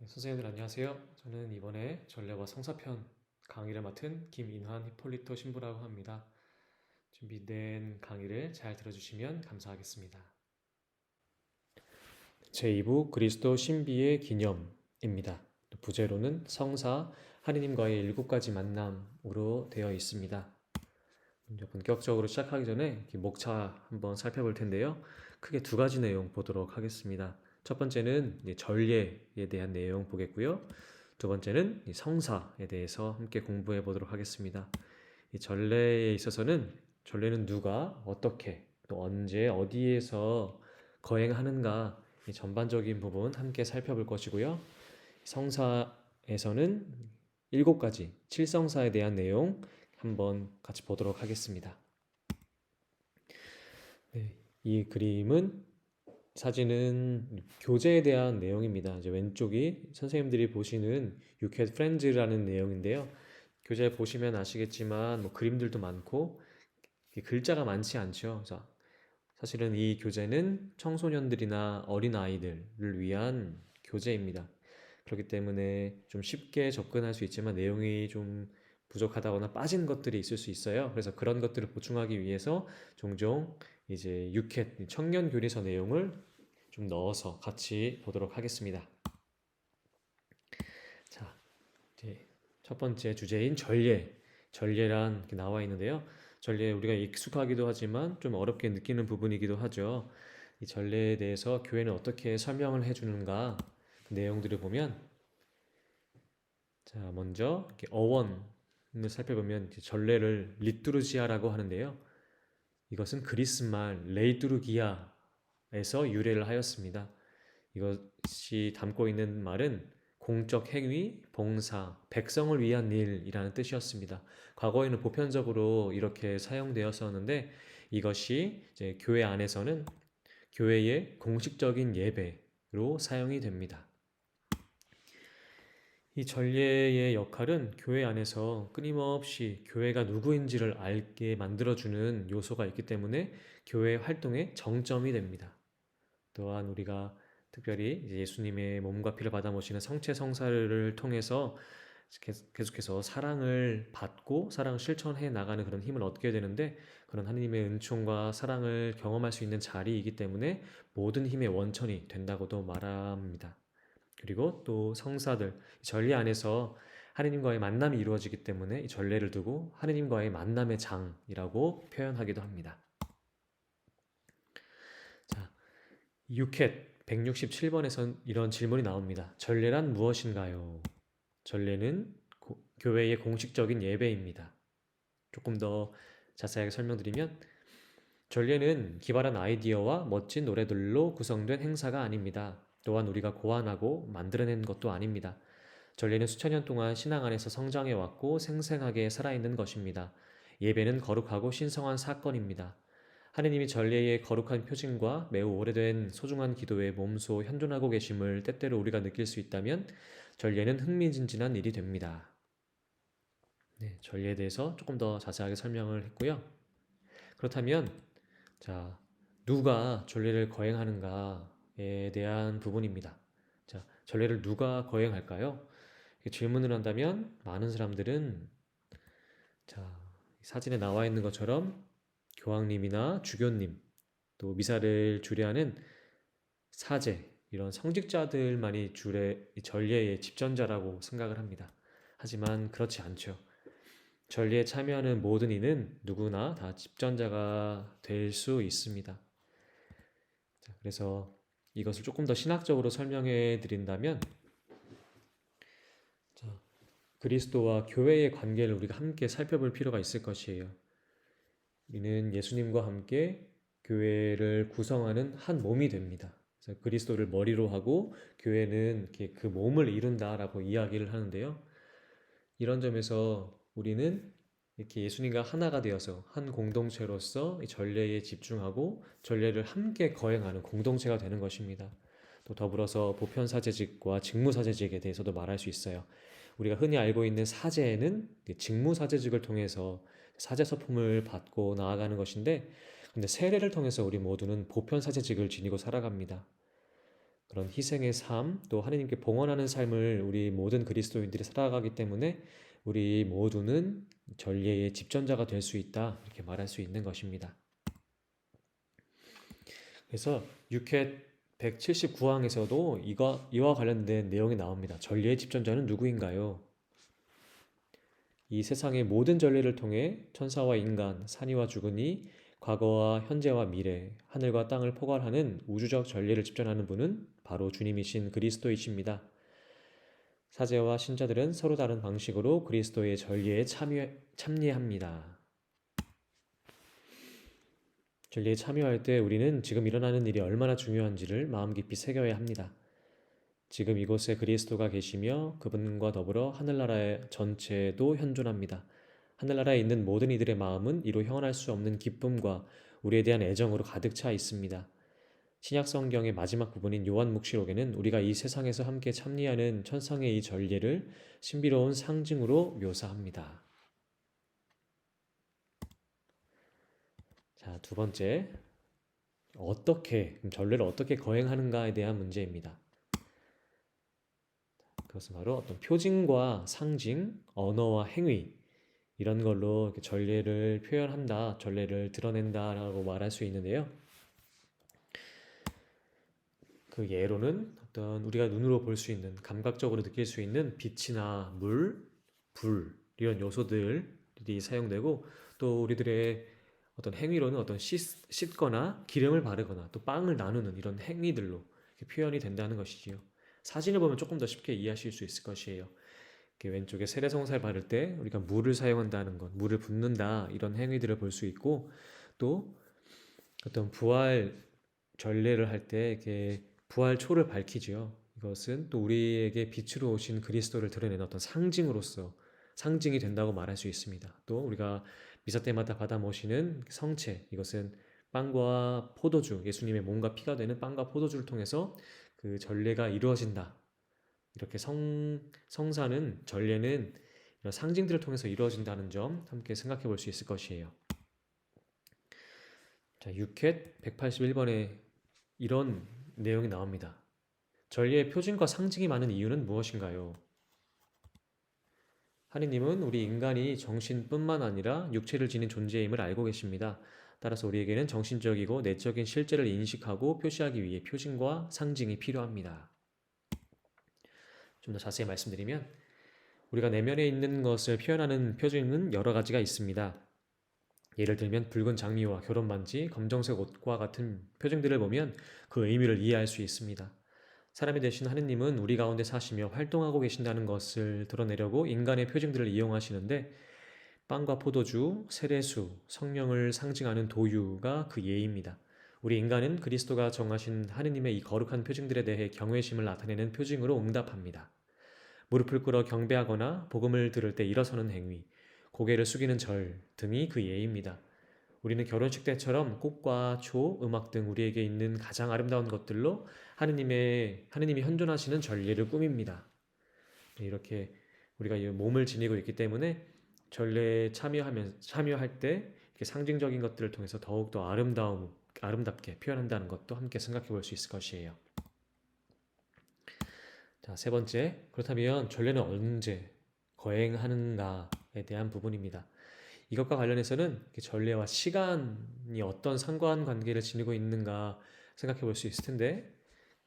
네, 선생님들 안녕하세요. 저는 이번에 전례와 성사편 강의를 맡은 김인환 히폴리토 신부라고 합니다. 준비된 강의를 잘 들어주시면 감사하겠습니다. 제2부 그리스도 신비의 기념입니다. 부제로는 성사, 하느님과의 7가지 만남으로 되어 있습니다. 먼저 본격적으로 시작하기 전에 목차 한번 살펴볼 텐데요. 크게 2가지 내용 보도록 하겠습니다. 첫 번째는 전례에 대한 내용 보겠고요. 두 번째는 성사에 대해서 함께 공부해 보도록 하겠습니다. 이 전례에 있어서는 전례는 누가 어떻게 또 언제 어디에서 거행하는가 이 전반적인 부분 함께 살펴볼 것이고요. 성사에서는 7가지 칠성사에 대한 내용 한번 같이 보도록 하겠습니다. 네, 이 그림은 사진은 교제에 대한 내용입니다. 이제 왼쪽이 선생님들이 보시는 You Can Friends라는 내용인데요. 교재 보시면 아시겠지만 그림들도 많고 글자가 많지 않죠. 자, 사실은 이 교재는 청소년들이나 어린 아이들을 위한 교재입니다. 그렇기 때문에 좀 쉽게 접근할 수 있지만 내용이 좀 부족하다거나 빠진 것들이 있을 수 있어요. 그래서 그런 것들을 보충하기 위해서 종종 이제 유캣 청년 교리서 내용을 좀 넣어서 같이 보도록 하겠습니다. 자, 이제 첫 번째 주제인 전례. 전례란 이렇게 나와 있는데요. 전례 우리가 익숙하기도 하지만 좀 어렵게 느끼는 부분이기도 하죠. 이 전례에 대해서 교회는 어떻게 설명을 해주는가 그 내용들을 보면 자, 먼저 이렇게 어원을 살펴보면 전례를 리투르지아라고 하는데요. 이것은 그리스말 레이투르기아에서 유래를 하였습니다. 이것이 담고 있는 말은 공적 행위, 봉사, 백성을 위한 일이라는 뜻이었습니다. 과거에는 보편적으로 이렇게 사용되었었는데 이것이 이제 교회 안에서는 교회의 공식적인 예배로 사용이 됩니다. 이 전례의 역할은 교회 안에서 끊임없이 교회가 누구인지를 알게 만들어주는 요소가 있기 때문에 교회 활동의 정점이 됩니다. 또한 우리가 특별히 예수님의 몸과 피를 받아 모시는 성체 성사를 통해서 계속해서 사랑을 받고 사랑을 실천해 나가는 그런 힘을 얻게 되는데 그런 하느님의 은총과 사랑을 경험할 수 있는 자리이기 때문에 모든 힘의 원천이 된다고도 말합니다. 그리고 또 성사들 전례 안에서 하느님과의 만남이 이루어지기 때문에 이 전례를 두고 하느님과의 만남의 장이라고 표현하기도 합니다. 자, 유캣 167번에선 이런 질문이 나옵니다. 전례란 무엇인가요? 전례는 교회의 공식적인 예배입니다. 조금 더 자세하게 설명드리면 전례는 기발한 아이디어와 멋진 노래들로 구성된 행사가 아닙니다. 또한 우리가 고안하고 만들어낸 것도 아닙니다. 전례는 수천 년 동안 신앙 안에서 성장해 왔고 생생하게 살아있는 것입니다. 예배는 거룩하고 신성한 사건입니다. 하느님이 전례의 거룩한 표징과 매우 오래된 소중한 기도에 몸소 현존하고 계심을 때때로 우리가 느낄 수 있다면 전례는 흥미진진한 일이 됩니다. 네, 전례에 대해서 조금 더 자세하게 설명을 했고요. 그렇다면 자, 누가 전례를 거행하는가에 대한 부분입니다. 자, 전례를 누가 거행할까요? 질문을 한다면 많은 사람들은 자, 사진에 나와 있는 것처럼 교황님이나 주교님, 또 미사를 주례하는 사제, 이런 성직자들만이 전례의 집전자라고 생각을 합니다. 하지만 그렇지 않죠. 전례에 참여하는 모든 이는 누구나 다 집전자가 될 수 있습니다. 자, 그래서 이것을 조금 더 신학적으로 설명해 드린다면 자, 그리스도와 교회의 관계를 우리가 함께 살펴볼 필요가 있을 것이에요. 이는 예수님과 함께 교회를 구성하는 한 몸이 됩니다. 그래서 그리스도를 머리로 하고 교회는 그 몸을 이룬다라고 이야기를 하는데요. 이런 점에서 우리는 이렇게 예수님과 하나가 되어서 한 공동체로서 이 전례에 집중하고 전례를 함께 거행하는 공동체가 되는 것입니다. 또 더불어서 보편사제직과 직무사제직에 대해서도 말할 수 있어요. 우리가 흔히 알고 있는 사제는 직무사제직을 통해서 사제서품을 받고 나아가는 것인데 근데 세례를 통해서 우리 모두는 보편사제직을 지니고 살아갑니다. 그런 희생의 삶, 또 하느님께 봉헌하는 삶을 우리 모든 그리스도인들이 살아가기 때문에 우리 모두는 전례의 집전자가 될 수 있다. 이렇게 말할 수 있는 것입니다. 그래서 육회 179항에서도 이와 관련된 내용이 나옵니다. 전례의 집전자는 누구인가요? 이 세상의 모든 전례를 통해 천사와 인간, 산이와 죽은이, 과거와 현재와 미래, 하늘과 땅을 포괄하는 우주적 전례를 집전하는 분은 바로 주님이신 그리스도이십니다. 사제와 신자들은 서로 다른 방식으로 그리스도의 전례에 참여합니다. 전례에 참여할 때 우리는 지금 일어나는 일이 얼마나 중요한지를 마음 깊이 새겨야 합니다. 지금 이곳에 그리스도가 계시며 그분과 더불어 하늘나라의 전체도 현존합니다. 하늘나라에 있는 모든 이들의 마음은 이로 형언할 수 없는 기쁨과 우리에 대한 애정으로 가득 차 있습니다. 신약 성경의 마지막 부분인 요한묵시록에는 우리가 이 세상에서 함께 참여하는 천상의 이 전례를 신비로운 상징으로 묘사합니다. 자, 두 번째, 전례를 어떻게 거행하는가에 대한 문제입니다. 그것은 바로 어떤 표징과 상징, 언어와 행위 이런 걸로 전례를 표현한다, 전례를 드러낸다라고 말할 수 있는데요. 그 예로는 어떤 우리가 눈으로 볼 수 있는, 감각적으로 느낄 수 있는 빛이나 물, 불 이런 요소들이 사용되고, 또 우리들의 어떤 행위로는 어떤 씻거나 기름을 바르거나 또 빵을 나누는 이런 행위들로 표현이 된다는 것이지요. 사진을 보면 조금 더 쉽게 이해하실 수 있을 것이에요. 왼쪽에 세례성사를 바를 때 우리가 물을 사용한다는 것, 물을 붓는다 이런 행위들을 볼 수 있고, 또 어떤 부활 전례를 할 때 이렇게 부활초를 밝히지요. 이것은 또 우리에게 빛으로 오신 그리스도를 드러내는 어떤 상징이 된다고 말할 수 있습니다. 또 우리가 미사 때마다 받아 모시는 성체, 이것은 빵과 포도주, 예수님의 몸과 피가 되는 빵과 포도주를 통해서 그 전례가 이루어진다. 이렇게 성사는, 전례는 이런 상징들을 통해서 이루어진다는 점 함께 생각해 볼 수 있을 것이에요. 자, 6회 181번에 이런 내용이 나옵니다. 전례의 표징과 상징이 많은 이유는 무엇인가요? 하느님은 우리 인간이 정신뿐만 아니라 육체를 지닌 존재임을 알고 계십니다. 따라서 우리에게는 정신적이고 내적인 실제를 인식하고 표시하기 위해 표징과 상징이 필요합니다. 좀 더 자세히 말씀드리면, 우리가 내면에 있는 것을 표현하는 표징은 여러 가지가 있습니다. 예를 들면 붉은 장미와 결혼 반지, 검정색 옷과 같은 표징들을 보면 그 의미를 이해할 수 있습니다. 사람이 되신 하느님은 우리 가운데 사시며 활동하고 계신다는 것을 드러내려고 인간의 표징들을 이용하시는데, 빵과 포도주, 세례수, 성령을 상징하는 도유가 그 예입니다. 우리 인간은 그리스도가 정하신 하느님의 이 거룩한 표징들에 대해 경외심을 나타내는 표징으로 응답합니다. 무릎을 꿇어 경배하거나 복음을 들을 때 일어서는 행위, 고개를 숙이는 절 등이 그 예입니다. 우리는 결혼식 때처럼 꽃과 초, 음악 등 우리에게 있는 가장 아름다운 것들로 하느님이 현존하시는 전례를 꾸밉니다. 이렇게 우리가 이 몸을 지니고 있기 때문에 전례에 참여할 때 이렇게 상징적인 것들을 통해서 더욱더 아름답게 표현한다는 것도 함께 생각해 볼 수 있을 것이에요. 자, 세 번째, 그렇다면 전례는 언제 거행하는가에 대한 부분입니다. 이것과 관련해서는 전례와 시간이 어떤 상관관계를 지니고 있는가 생각해 볼 수 있을 텐데,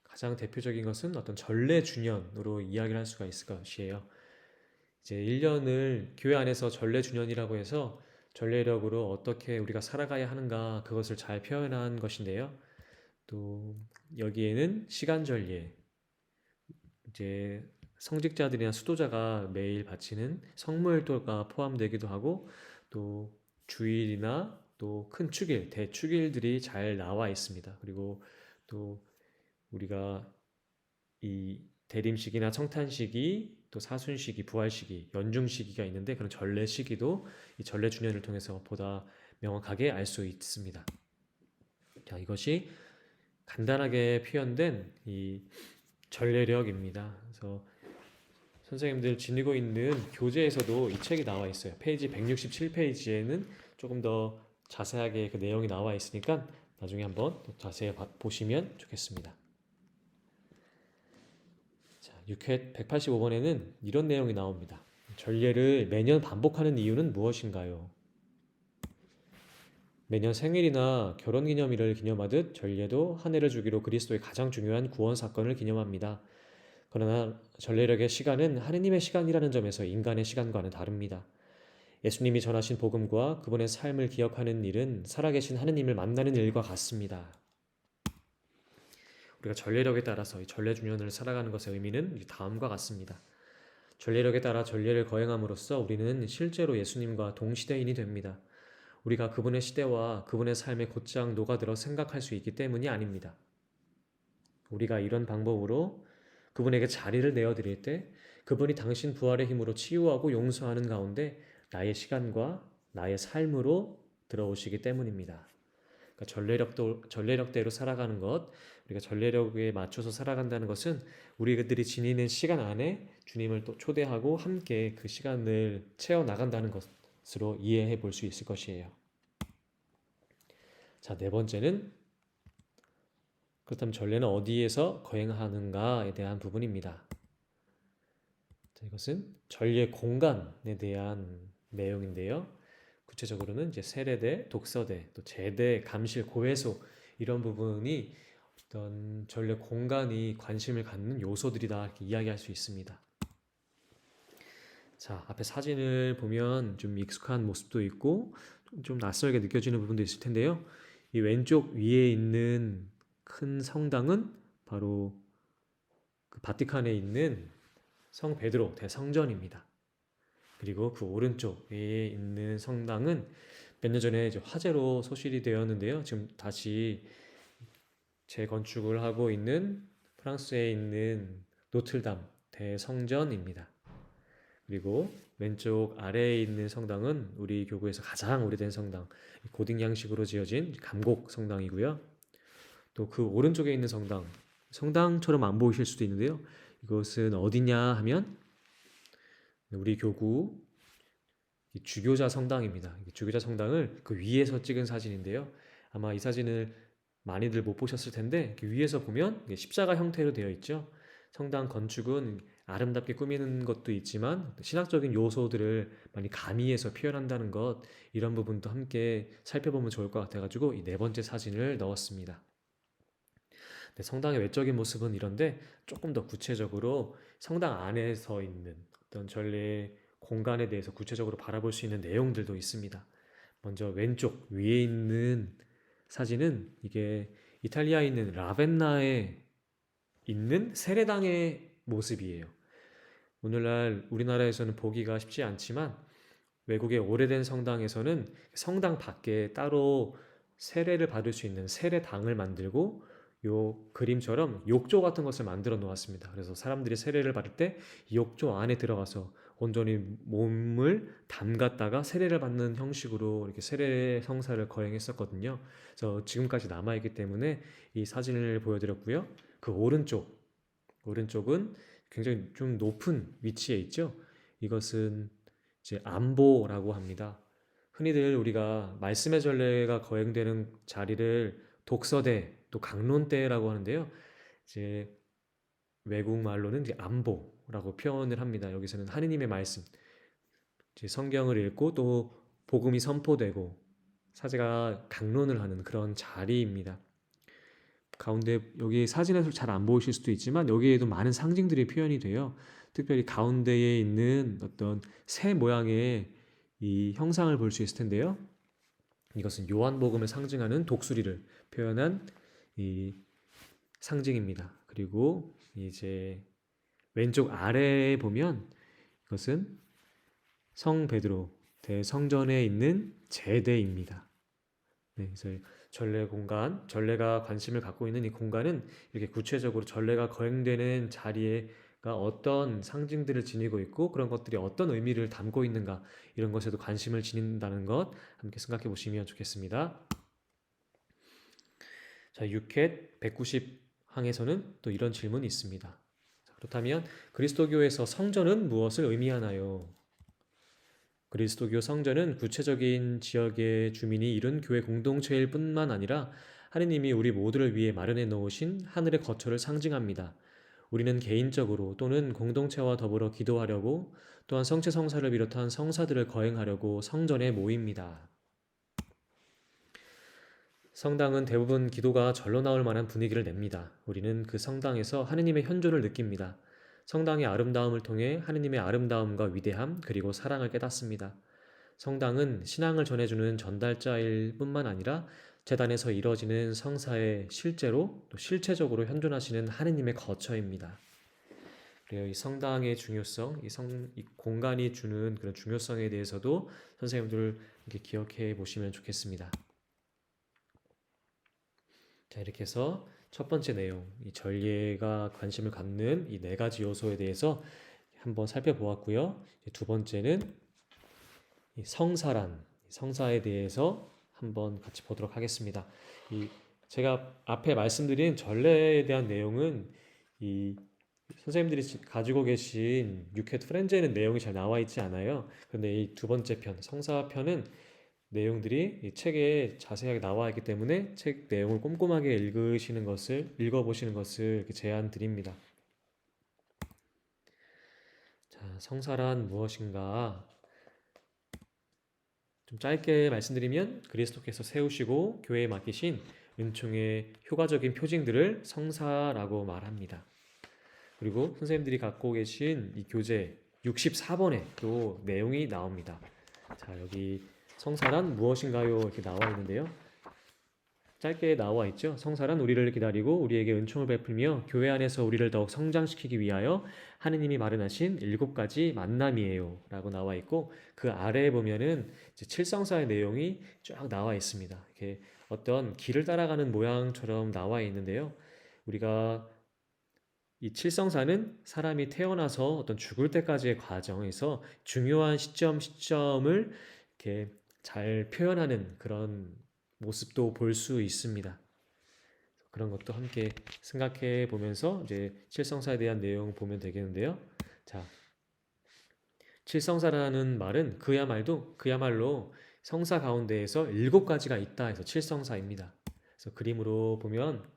가장 대표적인 것은 어떤 전례 주년으로 이야기를 할 수가 있을 것이에요. 이제 1년을 교회 안에서 전례 주년이라고 해서 전례력으로 어떻게 우리가 살아가야 하는가 그것을 잘 표현한 것인데요. 또 여기에는 시간 전례, 이제 성직자들이나 수도자가 매일 바치는 성물도가 포함되기도 하고, 또 주일이나 또 큰 축일, 대축일들이 잘 나와 있습니다. 그리고 또 우리가 이 대림시기나 청탄시기, 또 사순시기, 부활시기, 연중시기가 있는데, 그런 전례시기도 이 전례 주년을 통해서 보다 명확하게 알 수 있습니다. 자, 이것이 간단하게 표현된 이 전례력입니다. 그래서 선생님들 지니고 있는 교재에서도 이 책이 나와 있어요. 페이지 167페이지에는 조금 더 자세하게 그 내용이 나와 있으니까 나중에 한번 또 자세히 보시면 좋겠습니다. 6회 185번에는 이런 내용이 나옵니다. 전례를 매년 반복하는 이유는 무엇인가요? 매년 생일이나 결혼기념일을 기념하듯 전례도 한 해를 주기로 그리스도의 가장 중요한 구원 사건을 기념합니다. 그러나 전례력의 시간은 하느님의 시간이라는 점에서 인간의 시간과는 다릅니다. 예수님이 전하신 복음과 그분의 삶을 기억하는 일은 살아계신 하느님을 만나는 일과 같습니다. 우리가 전례력에 따라서 이 전례 주년을 살아가는 것의 의미는 다음과 같습니다. 전례력에 따라 전례를 거행함으로써 우리는 실제로 예수님과 동시대인이 됩니다. 우리가 그분의 시대와 그분의 삶에 곧장 녹아들어 생각할 수 있기 때문이 아닙니다. 우리가 이런 방법으로 그분에게 자리를 내어드릴 때 그분이 당신 부활의 힘으로 치유하고 용서하는 가운데 나의 시간과 나의 삶으로 들어오시기 때문입니다. 그러니까 전례력대로 살아가는 것, 우리가 전례력에 맞춰서 살아간다는 것은 우리들이 지니는 시간 안에 주님을 또 초대하고 함께 그 시간을 채워 나간다는 것으로 이해해 볼 수 있을 것이에요. 자, 네 번째는 그렇다면 전례는 어디에서 거행하는가에 대한 부분입니다. 자, 이것은 전례 공간에 대한 내용인데요. 구체적으로는 이제 세례대, 독서대, 또 제대, 감실, 고해소 이런 부분이 어떤 전례 공간이 관심을 갖는 요소들이다 이렇게 이야기할 수 있습니다. 자, 앞에 사진을 보면 좀 익숙한 모습도 있고 좀 낯설게 느껴지는 부분도 있을 텐데요. 이 왼쪽 위에 있는 큰 성당은 바로 그 바티칸에 있는 성 베드로 대성전입니다. 그리고 그 오른쪽 위에 있는 성당은 몇 년 전에 이제 화재로 소실이 되었는데요. 지금 다시 재건축을 하고 있는 프랑스에 있는 노틀담 대성전입니다. 그리고 왼쪽 아래에 있는 성당은 우리 교구에서 가장 오래된 성당, 고딕 양식으로 지어진 감곡 성당이고요. 또 그 오른쪽에 있는 성당, 성당처럼 안 보이실 수도 있는데요. 이것은 어디냐 하면 우리 교구 주교자 성당입니다. 주교자 성당을 그 위에서 찍은 사진인데요. 아마 이 사진을 많이들 못 보셨을 텐데 위에서 보면 십자가 형태로 되어 있죠. 성당 건축은 아름답게 꾸미는 것도 있지만 신학적인 요소들을 많이 가미해서 표현한다는 것, 이런 부분도 함께 살펴보면 좋을 것 같아가지고 이 네 번째 사진을 넣었습니다. 네, 성당의 외적인 모습은 이런데 조금 더 구체적으로 성당 안에서 있는 어떤 전례 공간에 대해서 구체적으로 바라볼 수 있는 내용들도 있습니다. 먼저 왼쪽 위에 있는 사진은 이게 이탈리아에 있는 라벤나에 있는 세례당의 모습이에요. 오늘날 우리나라에서는 보기가 쉽지 않지만 외국의 오래된 성당에서는 성당 밖에 따로 세례를 받을 수 있는 세례당을 만들고 요 그림처럼 욕조 같은 것을 만들어 놓았습니다. 그래서 사람들이 세례를 받을 때 욕조 안에 들어가서 온전히 몸을 담갔다가 세례를 받는 형식으로 이렇게 세례 성사를 거행했었거든요. 그래서 지금까지 남아있기 때문에 이 사진을 보여드렸고요. 그 오른쪽은 굉장히 좀 높은 위치에 있죠. 이것은 이제 안보라고 합니다. 흔히들 우리가 말씀의 전례가 거행되는 자리를 독서대 또 강론대라고 하는데요. 이제 외국 말로는 이제 안보라고 표현을 합니다. 여기서는 하느님의 말씀, 이제 성경을 읽고 또 복음이 선포되고 사제가 강론을 하는 그런 자리입니다. 가운데 여기 사진에서 잘 안 보이실 수도 있지만 여기에도 많은 상징들이 표현이 돼요. 특별히 가운데에 있는 어떤 새 모양의 이 형상을 볼 수 있을 텐데요. 이것은 요한복음을 상징하는 독수리를 표현한 이 상징입니다. 그리고 이제 왼쪽 아래에 보면 이것은 성 베드로 대성전에 있는 제대입니다. 네, 그래서 전례 공간, 전례가 관심을 갖고 있는 이 공간은 이렇게 구체적으로 전례가 거행되는 자리가 어떤 상징들을 지니고 있고 그런 것들이 어떤 의미를 담고 있는가, 이런 것에도 관심을 지닌다는 것 함께 생각해 보시면 좋겠습니다. 자, 6회 190항에서는 또 이런 질문이 있습니다. 그렇다면 그리스도교에서 성전은 무엇을 의미하나요? 그리스도교 성전은 구체적인 지역의 주민이 이룬 교회 공동체일 뿐만 아니라 하느님이 우리 모두를 위해 마련해 놓으신 하늘의 거처를 상징합니다. 우리는 개인적으로 또는 공동체와 더불어 기도하려고 또한 성체 성사를 비롯한 성사들을 거행하려고 성전에 모입니다. 성당은 대부분 기도가 절로 나올 만한 분위기를 냅니다. 우리는 그 성당에서 하느님의 현존을 느낍니다. 성당의 아름다움을 통해 하느님의 아름다움과 위대함 그리고 사랑을 깨닫습니다. 성당은 신앙을 전해주는 전달자일 뿐만 아니라 제단에서 이뤄지는 성사에 실제로 또 실체적으로 현존하시는 하느님의 거처입니다. 그래요. 이 성당의 중요성, 이 공간이 주는 그런 중요성에 대해서도 선생님들 이렇게 기억해 보시면 좋겠습니다. 자, 이렇게 해서 첫 번째 내용, 이 전례가 관심을 갖는 이 네 가지 요소에 대해서 한번 살펴보았고요. 두 번째는 이 성사란, 성사에 대해서 한번 같이 보도록 하겠습니다. 이 제가 앞에 말씀드린 전례에 대한 내용은 이 선생님들이 가지고 계신 유켓 프렌즈에는 내용이 잘 나와 있지 않아요. 그런데 이 두 번째 편, 성사편은 내용들이 이 책에 자세하게 나와 있기 때문에 책 내용을 꼼꼼하게 읽어보시는 것을 이렇게 제안 드립니다. 자, 성사란 무엇인가? 좀 짧게 말씀드리면 그리스도께서 세우시고 교회에 맡기신 은총의 효과적인 표징들을 성사라고 말합니다. 그리고 선생님들이 갖고 계신 이 교재 64번에 또 내용이 나옵니다. 자, 여기 성사란 무엇인가요? 이렇게 나와 있는데요. 짧게 나와 있죠. 성사란 우리를 기다리고 우리에게 은총을 베풀며 교회 안에서 우리를 더욱 성장시키기 위하여 하느님이 마련하신 7가지 만남이에요 라고 나와 있고, 그 아래에 보면은 이제 칠성사의 내용이 쫙 나와 있습니다. 이렇게 어떤 길을 따라가는 모양처럼 나와 있는데요. 우리가 이 칠성사는 사람이 태어나서 어떤 죽을 때까지의 과정에서 중요한 시점을 이렇게 잘 표현하는 그런 모습도 볼 수 있습니다. 그런 것도 함께 생각해 보면서 이제 칠성사에 대한 내용 보면 되겠는데요. 자, 칠성사라는 말은 그야말로 성사 가운데에서 7가지가 있다 해서 칠성사입니다. 그래서 그림으로 보면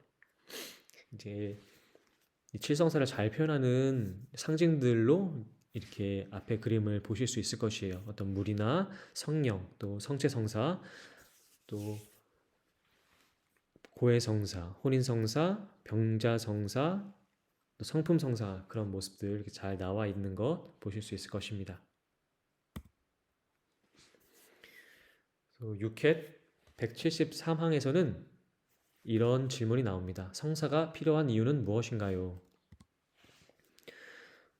이제 이 칠성사를 잘 표현하는 상징들로 이렇게 앞에 그림을 보실 수 있을 것이에요. 어떤 물이나 성령, 또 성체성사, 또 고해성사, 혼인성사, 병자성사, 또 성품성사, 그런 모습들 이렇게 잘 나와 있는 것 보실 수 있을 것입니다. 6회 173항에서는 이런 질문이 나옵니다. 성사가 필요한 이유는 무엇인가요?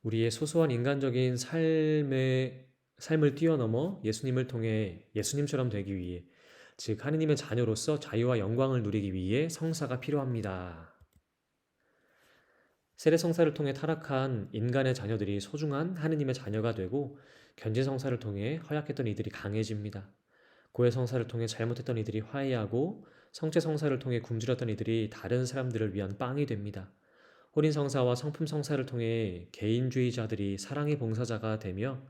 우리의 소소한 인간적인 삶을 뛰어넘어 예수님을 통해 예수님처럼 되기 위해, 즉 하느님의 자녀로서 자유와 영광을 누리기 위해 성사가 필요합니다. 세례성사를 통해 타락한 인간의 자녀들이 소중한 하느님의 자녀가 되고, 견진성사를 통해 허약했던 이들이 강해집니다. 고해성사를 통해 잘못했던 이들이 화해하고, 성체성사를 통해 굶주렸던 이들이 다른 사람들을 위한 빵이 됩니다. 혼인성사와 성품성사를 통해 개인주의자들이 사랑의 봉사자가 되며,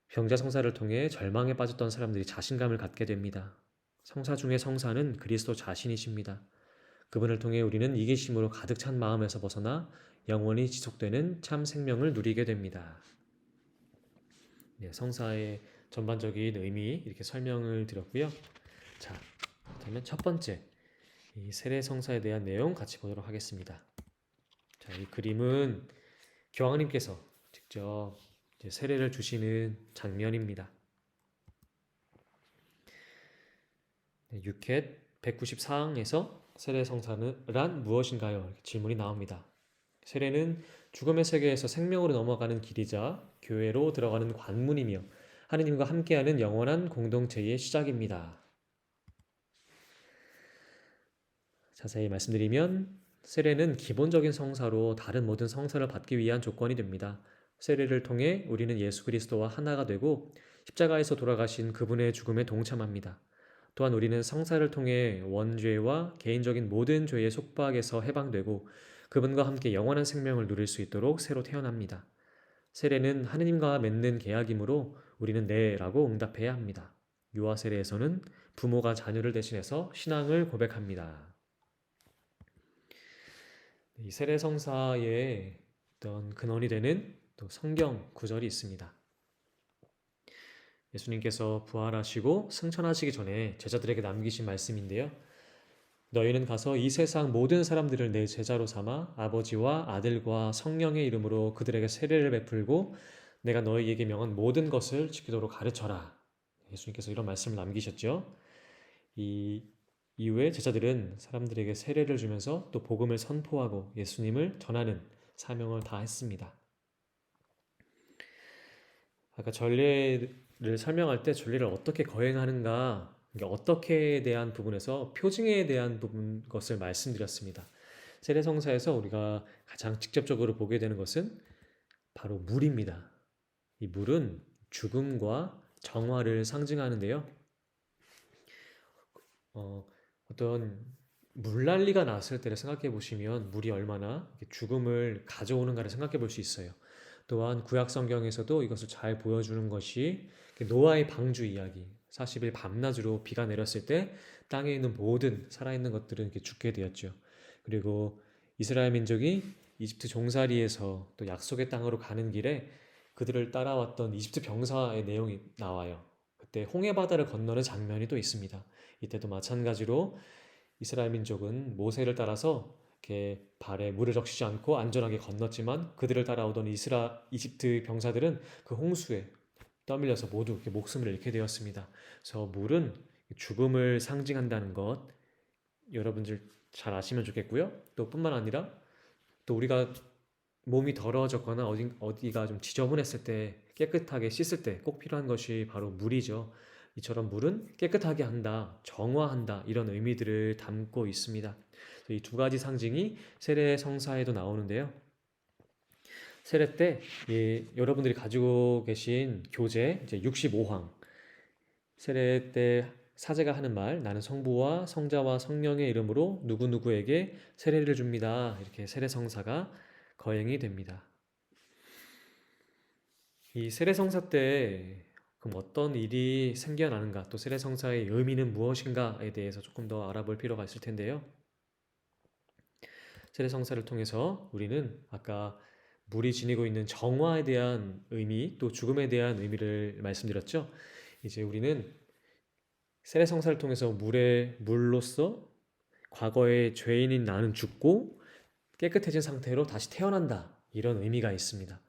병자성사를 통해 절망에 빠졌던 사람들이 자신감을 갖게 됩니다. 성사 중의 성사는 그리스도 자신이십니다. 그분을 통해 우리는 이기심으로 가득 찬 마음에서 벗어나 영원히 지속되는 참 생명을 누리게 됩니다. 네, 성사의 전반적인 의미 이렇게 설명을 드렸고요. 자, 그러면 첫 번째, 이 세례 성사에 대한 내용 같이 보도록 하겠습니다. 자, 이 그림은 교황님께서 직접 세례를 주시는 장면입니다. 6회 194항에서 세례 성사란 무엇인가요? 이렇게 질문이 나옵니다. 세례는 죽음의 세계에서 생명으로 넘어가는 길이자 교회로 들어가는 관문이며 하느님과 함께하는 영원한 공동체의 시작입니다. 자세히 말씀드리면 세례는 기본적인 성사로 다른 모든 성사를 받기 위한 조건이 됩니다. 세례를 통해 우리는 예수 그리스도와 하나가 되고 십자가에서 돌아가신 그분의 죽음에 동참합니다. 또한 우리는 성사를 통해 원죄와 개인적인 모든 죄의 속박에서 해방되고 그분과 함께 영원한 생명을 누릴 수 있도록 새로 태어납니다. 세례는 하느님과 맺는 계약이므로 우리는 네라고 응답해야 합니다. 유아 세례에서는 부모가 자녀를 대신해서 신앙을 고백합니다. 이 세례성사의 어떤 근원이 되는 또 성경 구절이 있습니다. 예수님께서 부활하시고 승천하시기 전에 제자들에게 남기신 말씀인데요. 너희는 가서 이 세상 모든 사람들을 내 제자로 삼아 아버지와 아들과 성령의 이름으로 그들에게 세례를 베풀고 내가 너희에게 명한 모든 것을 지키도록 가르쳐라. 예수님께서 이런 말씀을 남기셨죠. 이 이후에 제자들은 사람들에게 세례를 주면서 또 복음을 선포하고 예수님을 전하는 사명을 다했습니다. 아까 전례를 설명할 때 전례를 어떻게 거행하는가, 어떻게에 대한 부분에서 표징에 대한 부분 것을 말씀드렸습니다. 세례성사에서 우리가 가장 직접적으로 보게 되는 것은 바로 물입니다. 이 물은 죽음과 정화를 상징하는데요. 어떤 물난리가 났을 때를 생각해 보시면 물이 얼마나 죽음을 가져오는가를 생각해 볼 수 있어요. 또한 구약 성경에서도 이것을 잘 보여주는 것이 노아의 방주 이야기. 40일 밤낮으로 비가 내렸을 때 땅에 있는 모든 살아있는 것들은 이렇게 죽게 되었죠. 그리고 이스라엘 민족이 이집트 종살이에서 또 약속의 땅으로 가는 길에 그들을 따라왔던 이집트 병사의 내용이 나와요. 그때 홍해 바다를 건너는 장면이 또 있습니다. 이때도 마찬가지로 이스라엘 민족은 모세를 따라서 이렇게 발에 물을 적시지 않고 안전하게 건넜지만 그들을 따라오던 이집트 병사들은 그 홍수에 떠밀려서 모두 이렇게 목숨을 잃게 되었습니다. 그래서 물은 죽음을 상징한다는 것 여러분들 잘 아시면 좋겠고요. 또 뿐만 아니라 또 우리가 몸이 더러워졌거나 어디가 좀 지저분했을 때 깨끗하게 씻을 때 꼭 필요한 것이 바로 물이죠. 이처럼 물은 깨끗하게 한다, 정화한다 이런 의미들을 담고 있습니다. 이 두 가지 상징이 세례 성사에도 나오는데요. 세례 때 여러분들이 가지고 계신 교재 이제 65항 세례 때 사제가 하는 말 나는 성부와 성자와 성령의 이름으로 누구누구에게 세례를 줍니다. 이렇게 세례 성사가 거행이 됩니다. 이 세례 성사 때 그럼 어떤 일이 생겨나는가 또 세례 성사의 의미는 무엇인가에 대해서 조금 더 알아볼 필요가 있을 텐데요. 세례 성사를 통해서 우리는 아까 물이 지니고 있는 정화에 대한 의미 또 죽음에 대한 의미를 말씀드렸죠. 이제 우리는 세례 성사를 통해서 물로서 과거의 죄인인 나는 죽고 깨끗해진 상태로 다시 태어난다. 이런 의미가 있습니다.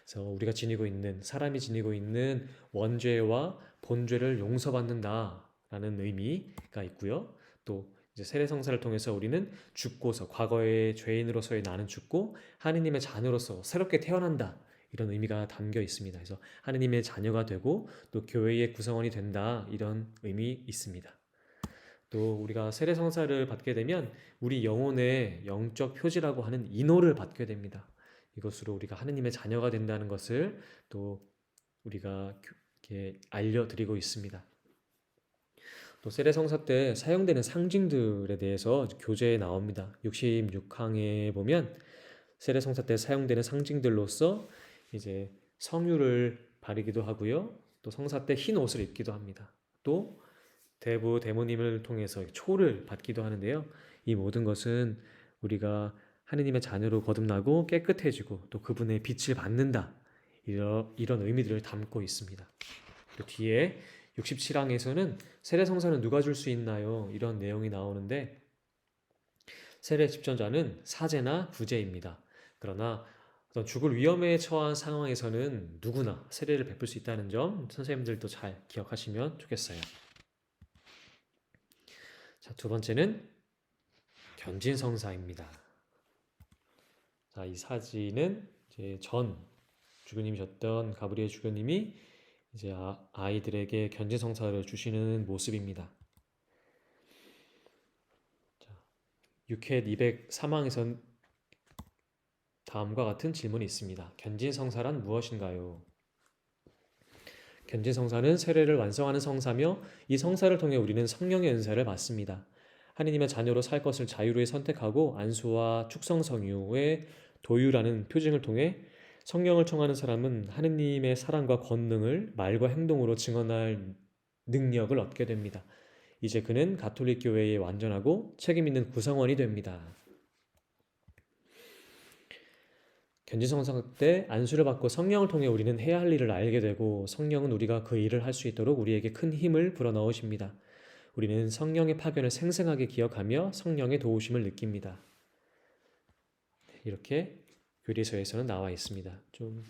그래서 우리가 지니고 있는 사람이 지니고 있는 원죄와 본죄를 용서받는다라는 의미가 있고요. 또 이제 세례 성사를 통해서 우리는 죽고서 과거의 죄인으로서의 나는 죽고 하느님의 자녀로서 새롭게 태어난다. 이런 의미가 담겨 있습니다. 그래서 하느님의 자녀가 되고 또 교회의 구성원이 된다. 이런 의미 있습니다. 또 우리가 세례 성사를 받게 되면 우리 영혼의 영적 표지라고 하는 인호를 받게 됩니다. 이것으로 우리가 하느님의 자녀가 된다는 것을 또 우리가 이렇게 알려드리고 있습니다. 또 세례 성사 때 사용되는 상징들에 대해서 교재에 나옵니다. 66항에 보면 세례 성사 때 사용되는 상징들로서 이제 성유를 바르기도 하고요. 또 성사 때 흰 옷을 입기도 합니다. 또 대부 대모님을 통해서 초를 받기도 하는데요. 이 모든 것은 우리가 하느님의 자녀로 거듭나고 깨끗해지고 또 그분의 빛을 받는다. 이런 의미들을 담고 있습니다. 또 뒤에 67항에서는 세례 성사는 누가 줄 수 있나요? 이런 내용이 나오는데 세례 집전자는 사제나 부제입니다. 그러나 어떤 죽을 위험에 처한 상황에서는 누구나 세례를 베풀 수 있다는 점 선생님들도 잘 기억하시면 좋겠어요. 자, 두 번째는 견진성사입니다. 자, 이 사진은 이제 전 주교님이셨던 가브리엘 주교님이 이제 아이들에게 견진성사를 주시는 모습입니다. 자, 유켓 203항에선 다음과 같은 질문이 있습니다. 견진성사란 무엇인가요? 견진성사는 세례를 완성하는 성사며 이 성사를 통해 우리는 성령의 은사를 받습니다. 하느님의 자녀로 살 것을 자유로이 선택하고 안수와 축성성유의 도유라는 표징을 통해 성령을 청하는 사람은 하느님의 사랑과 권능을 말과 행동으로 증언할 능력을 얻게 됩니다. 이제 그는 가톨릭 교회의 완전하고 책임 있는 구성원이 됩니다. 견진성사 때 안수를 받고 성령을 통해 우리는 해야 할 일을 알게 되고 성령은 우리가 그 일을 할 수 있도록 우리에게 큰 힘을 불어넣으십니다. 우리는 성령의 파견을 생생하게 기억하며 성령의 도우심을 느낍니다. 이렇게 교리서에서는 나와 있습니다. 좀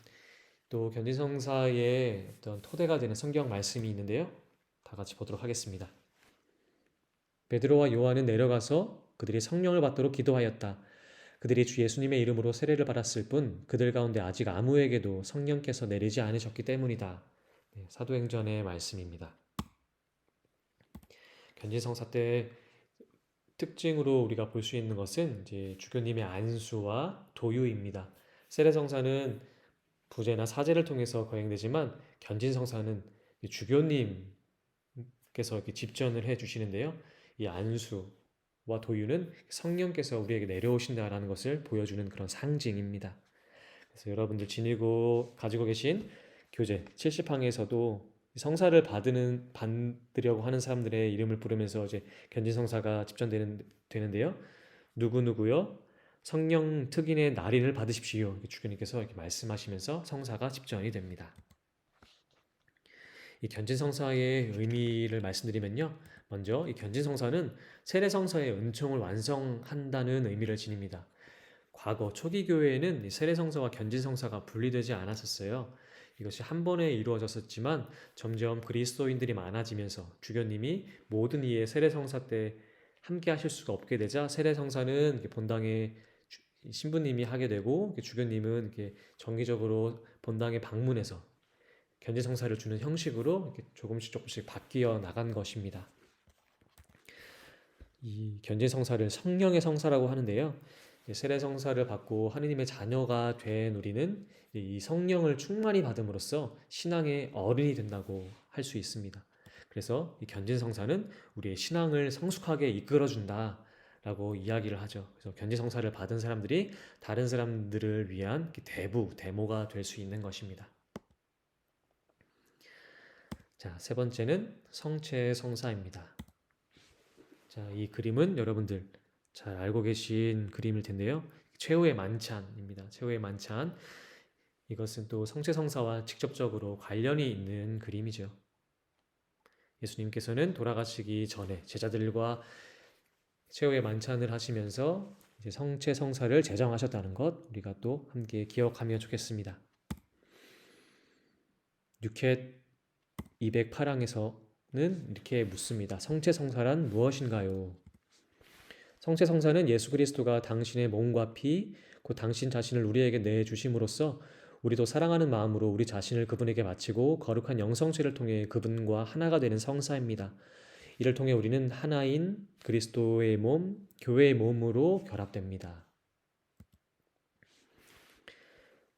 또 견진성사의 어떤 토대가 되는 성경 말씀이 있는데요. 다 같이 보도록 하겠습니다. 베드로와 요한은 내려가서 그들이 성령을 받도록 기도하였다. 그들이 주 예수님의 이름으로 세례를 받았을 뿐 그들 가운데 아직 아무에게도 성령께서 내리지 않으셨기 때문이다. 네, 사도행전의 말씀입니다. 견진성사 때 특징으로 우리가 볼 수 있는 것은 이제 주교님의 안수와 도유입니다. 세례성사는 부제나 사제를 통해서 거행되지만 견진성사는 주교님께서 이렇게 집전을 해 주시는데요. 이 안수와 도유는 성령께서 우리에게 내려오신다라는 것을 보여주는 그런 상징입니다. 그래서 여러분들 지니고 가지고 계신 교재 70항에서도 성사를 받으려고 하는 사람들의 이름을 부르면서 이제 견진성사가 되는데요. 누구누구요? 성령 특인의 날인을 받으십시오. 주교님께서 이렇게 말씀하시면서 성사가 집전이 됩니다. 이 견진성사의 의미를 말씀드리면요. 먼저 이 견진성사는 세례성사의 은총을 완성한다는 의미를 지닙니다. 과거 초기 교회에는 세례성사와 견진성사가 분리되지 않았었어요. 이것이 한 번에 이루어졌었지만 점점 그리스도인들이 많아지면서 주교님이 모든 이의 세례성사 때 함께 하실 수가 없게 되자 세례성사는 본당에 신부님이 하게 되고 주교님은 이렇게 정기적으로 본당에 방문해서 견진성사를 주는 형식으로 이렇게 조금씩 바뀌어 나간 것입니다. 이 견진성사를 성령의 성사라고 하는데요. 세례성사를 받고 하느님의 자녀가 된 우리는 이 성령을 충만히 받음으로써 신앙의 어른이 된다고 할 수 있습니다. 그래서 이 견진성사는 우리의 신앙을 성숙하게 이끌어준다라고 이야기를 하죠. 그래서 견진성사를 받은 사람들이 다른 사람들을 위한 대모가 될 수 있는 것입니다. 자, 세 번째는 성체성사입니다. 자, 이 그림은 여러분들 잘 알고 계신 그림일 텐데요. 최후의 만찬입니다. 최후의 만찬. 이것은 또 성체성사와 직접적으로 관련이 있는 그림이죠. 예수님께서는 돌아가시기 전에 제자들과 최후의 만찬을 하시면서 이제 성체성사를 제정하셨다는 것 우리가 또 함께 기억하면 좋겠습니다. 뉴켓 208항에서는 이렇게 묻습니다. 성체성사란 무엇인가요? 성체성사는 예수 그리스도가 당신의 몸과 피, 곧 당신 자신을 우리에게 내주심으로써 우리도 사랑하는 마음으로 우리 자신을 그분에게 바치고 거룩한 영성체를 통해 그분과 하나가 되는 성사입니다. 이를 통해 우리는 하나인 그리스도의 몸, 교회의 몸으로 결합됩니다.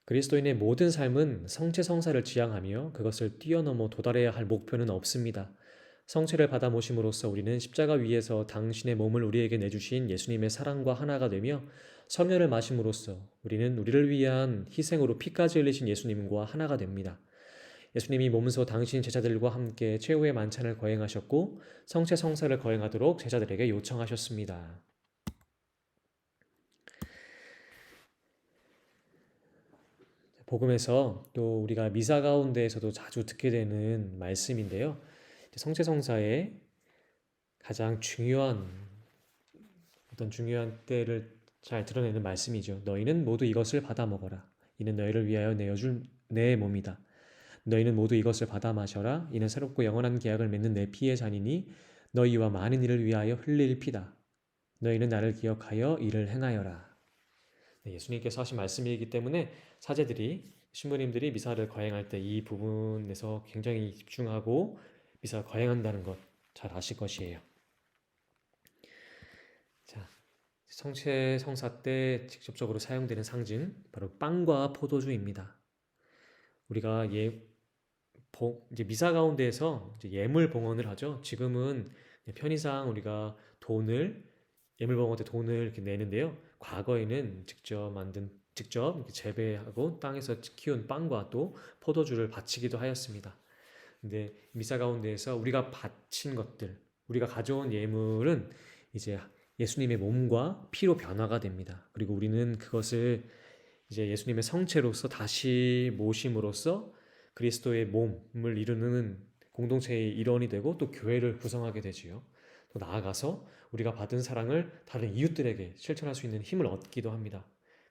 그리스도인의 모든 삶은 성체성사를 지향하며 그것을 뛰어넘어 도달해야 할 목표는 없습니다. 성체를 받아 모심으로써 우리는 십자가 위에서 당신의 몸을 우리에게 내주신 예수님의 사랑과 하나가 되며 성령을 마심으로써 우리는 우리를 위한 희생으로 피까지 흘리신 예수님과 하나가 됩니다. 예수님이 몸소 당신 제자들과 함께 최후의 만찬을 거행하셨고 성체성사를 거행하도록 제자들에게 요청하셨습니다. 복음에서 또 우리가 미사 가운데에서도 자주 듣게 되는 말씀인데요. 성체성사의 가장 중요한 때를 잘 드러내는 말씀이죠. 너희는 모두 이것을 받아 먹어라. 이는 너희를 위하여 내어줄 내 몸이다. 너희는 모두 이것을 받아 마셔라. 이는 새롭고 영원한 계약을 맺는 내 피의 잔이니 너희와 많은 이를 위하여 흘릴 피다. 너희는 나를 기억하여 이를 행하여라. 네, 예수님께서 하신 말씀이기 때문에 사제들이 신부님들이 미사를 거행할 때 이 부분에서 굉장히 집중하고 미사를 거행한다는 것 잘 아실 것이에요. 자, 성체성사 때 직접적으로 사용되는 상징 바로 빵과 포도주입니다. 우리가 이제 미사 가운데에서 이제 예물 봉헌을 하죠. 지금은 편의상 우리가 예물 봉헌 때 돈을 이렇게 내는데요. 과거에는 직접 이렇게 재배하고 땅에서 키운 빵과 또 포도주를 바치기도 하였습니다. 근데 미사 가운데에서 우리가 바친 것들, 우리가 가져온 예물은 이제 예수님의 몸과 피로 변화가 됩니다. 그리고 우리는 그것을 이제 예수님의 성체로서 다시 모심으로써 그리스도의 몸을 이루는 공동체의 일원이 되고 또 교회를 구성하게 되지요. 또 나아가서 우리가 받은 사랑을 다른 이웃들에게 실천할 수 있는 힘을 얻기도 합니다.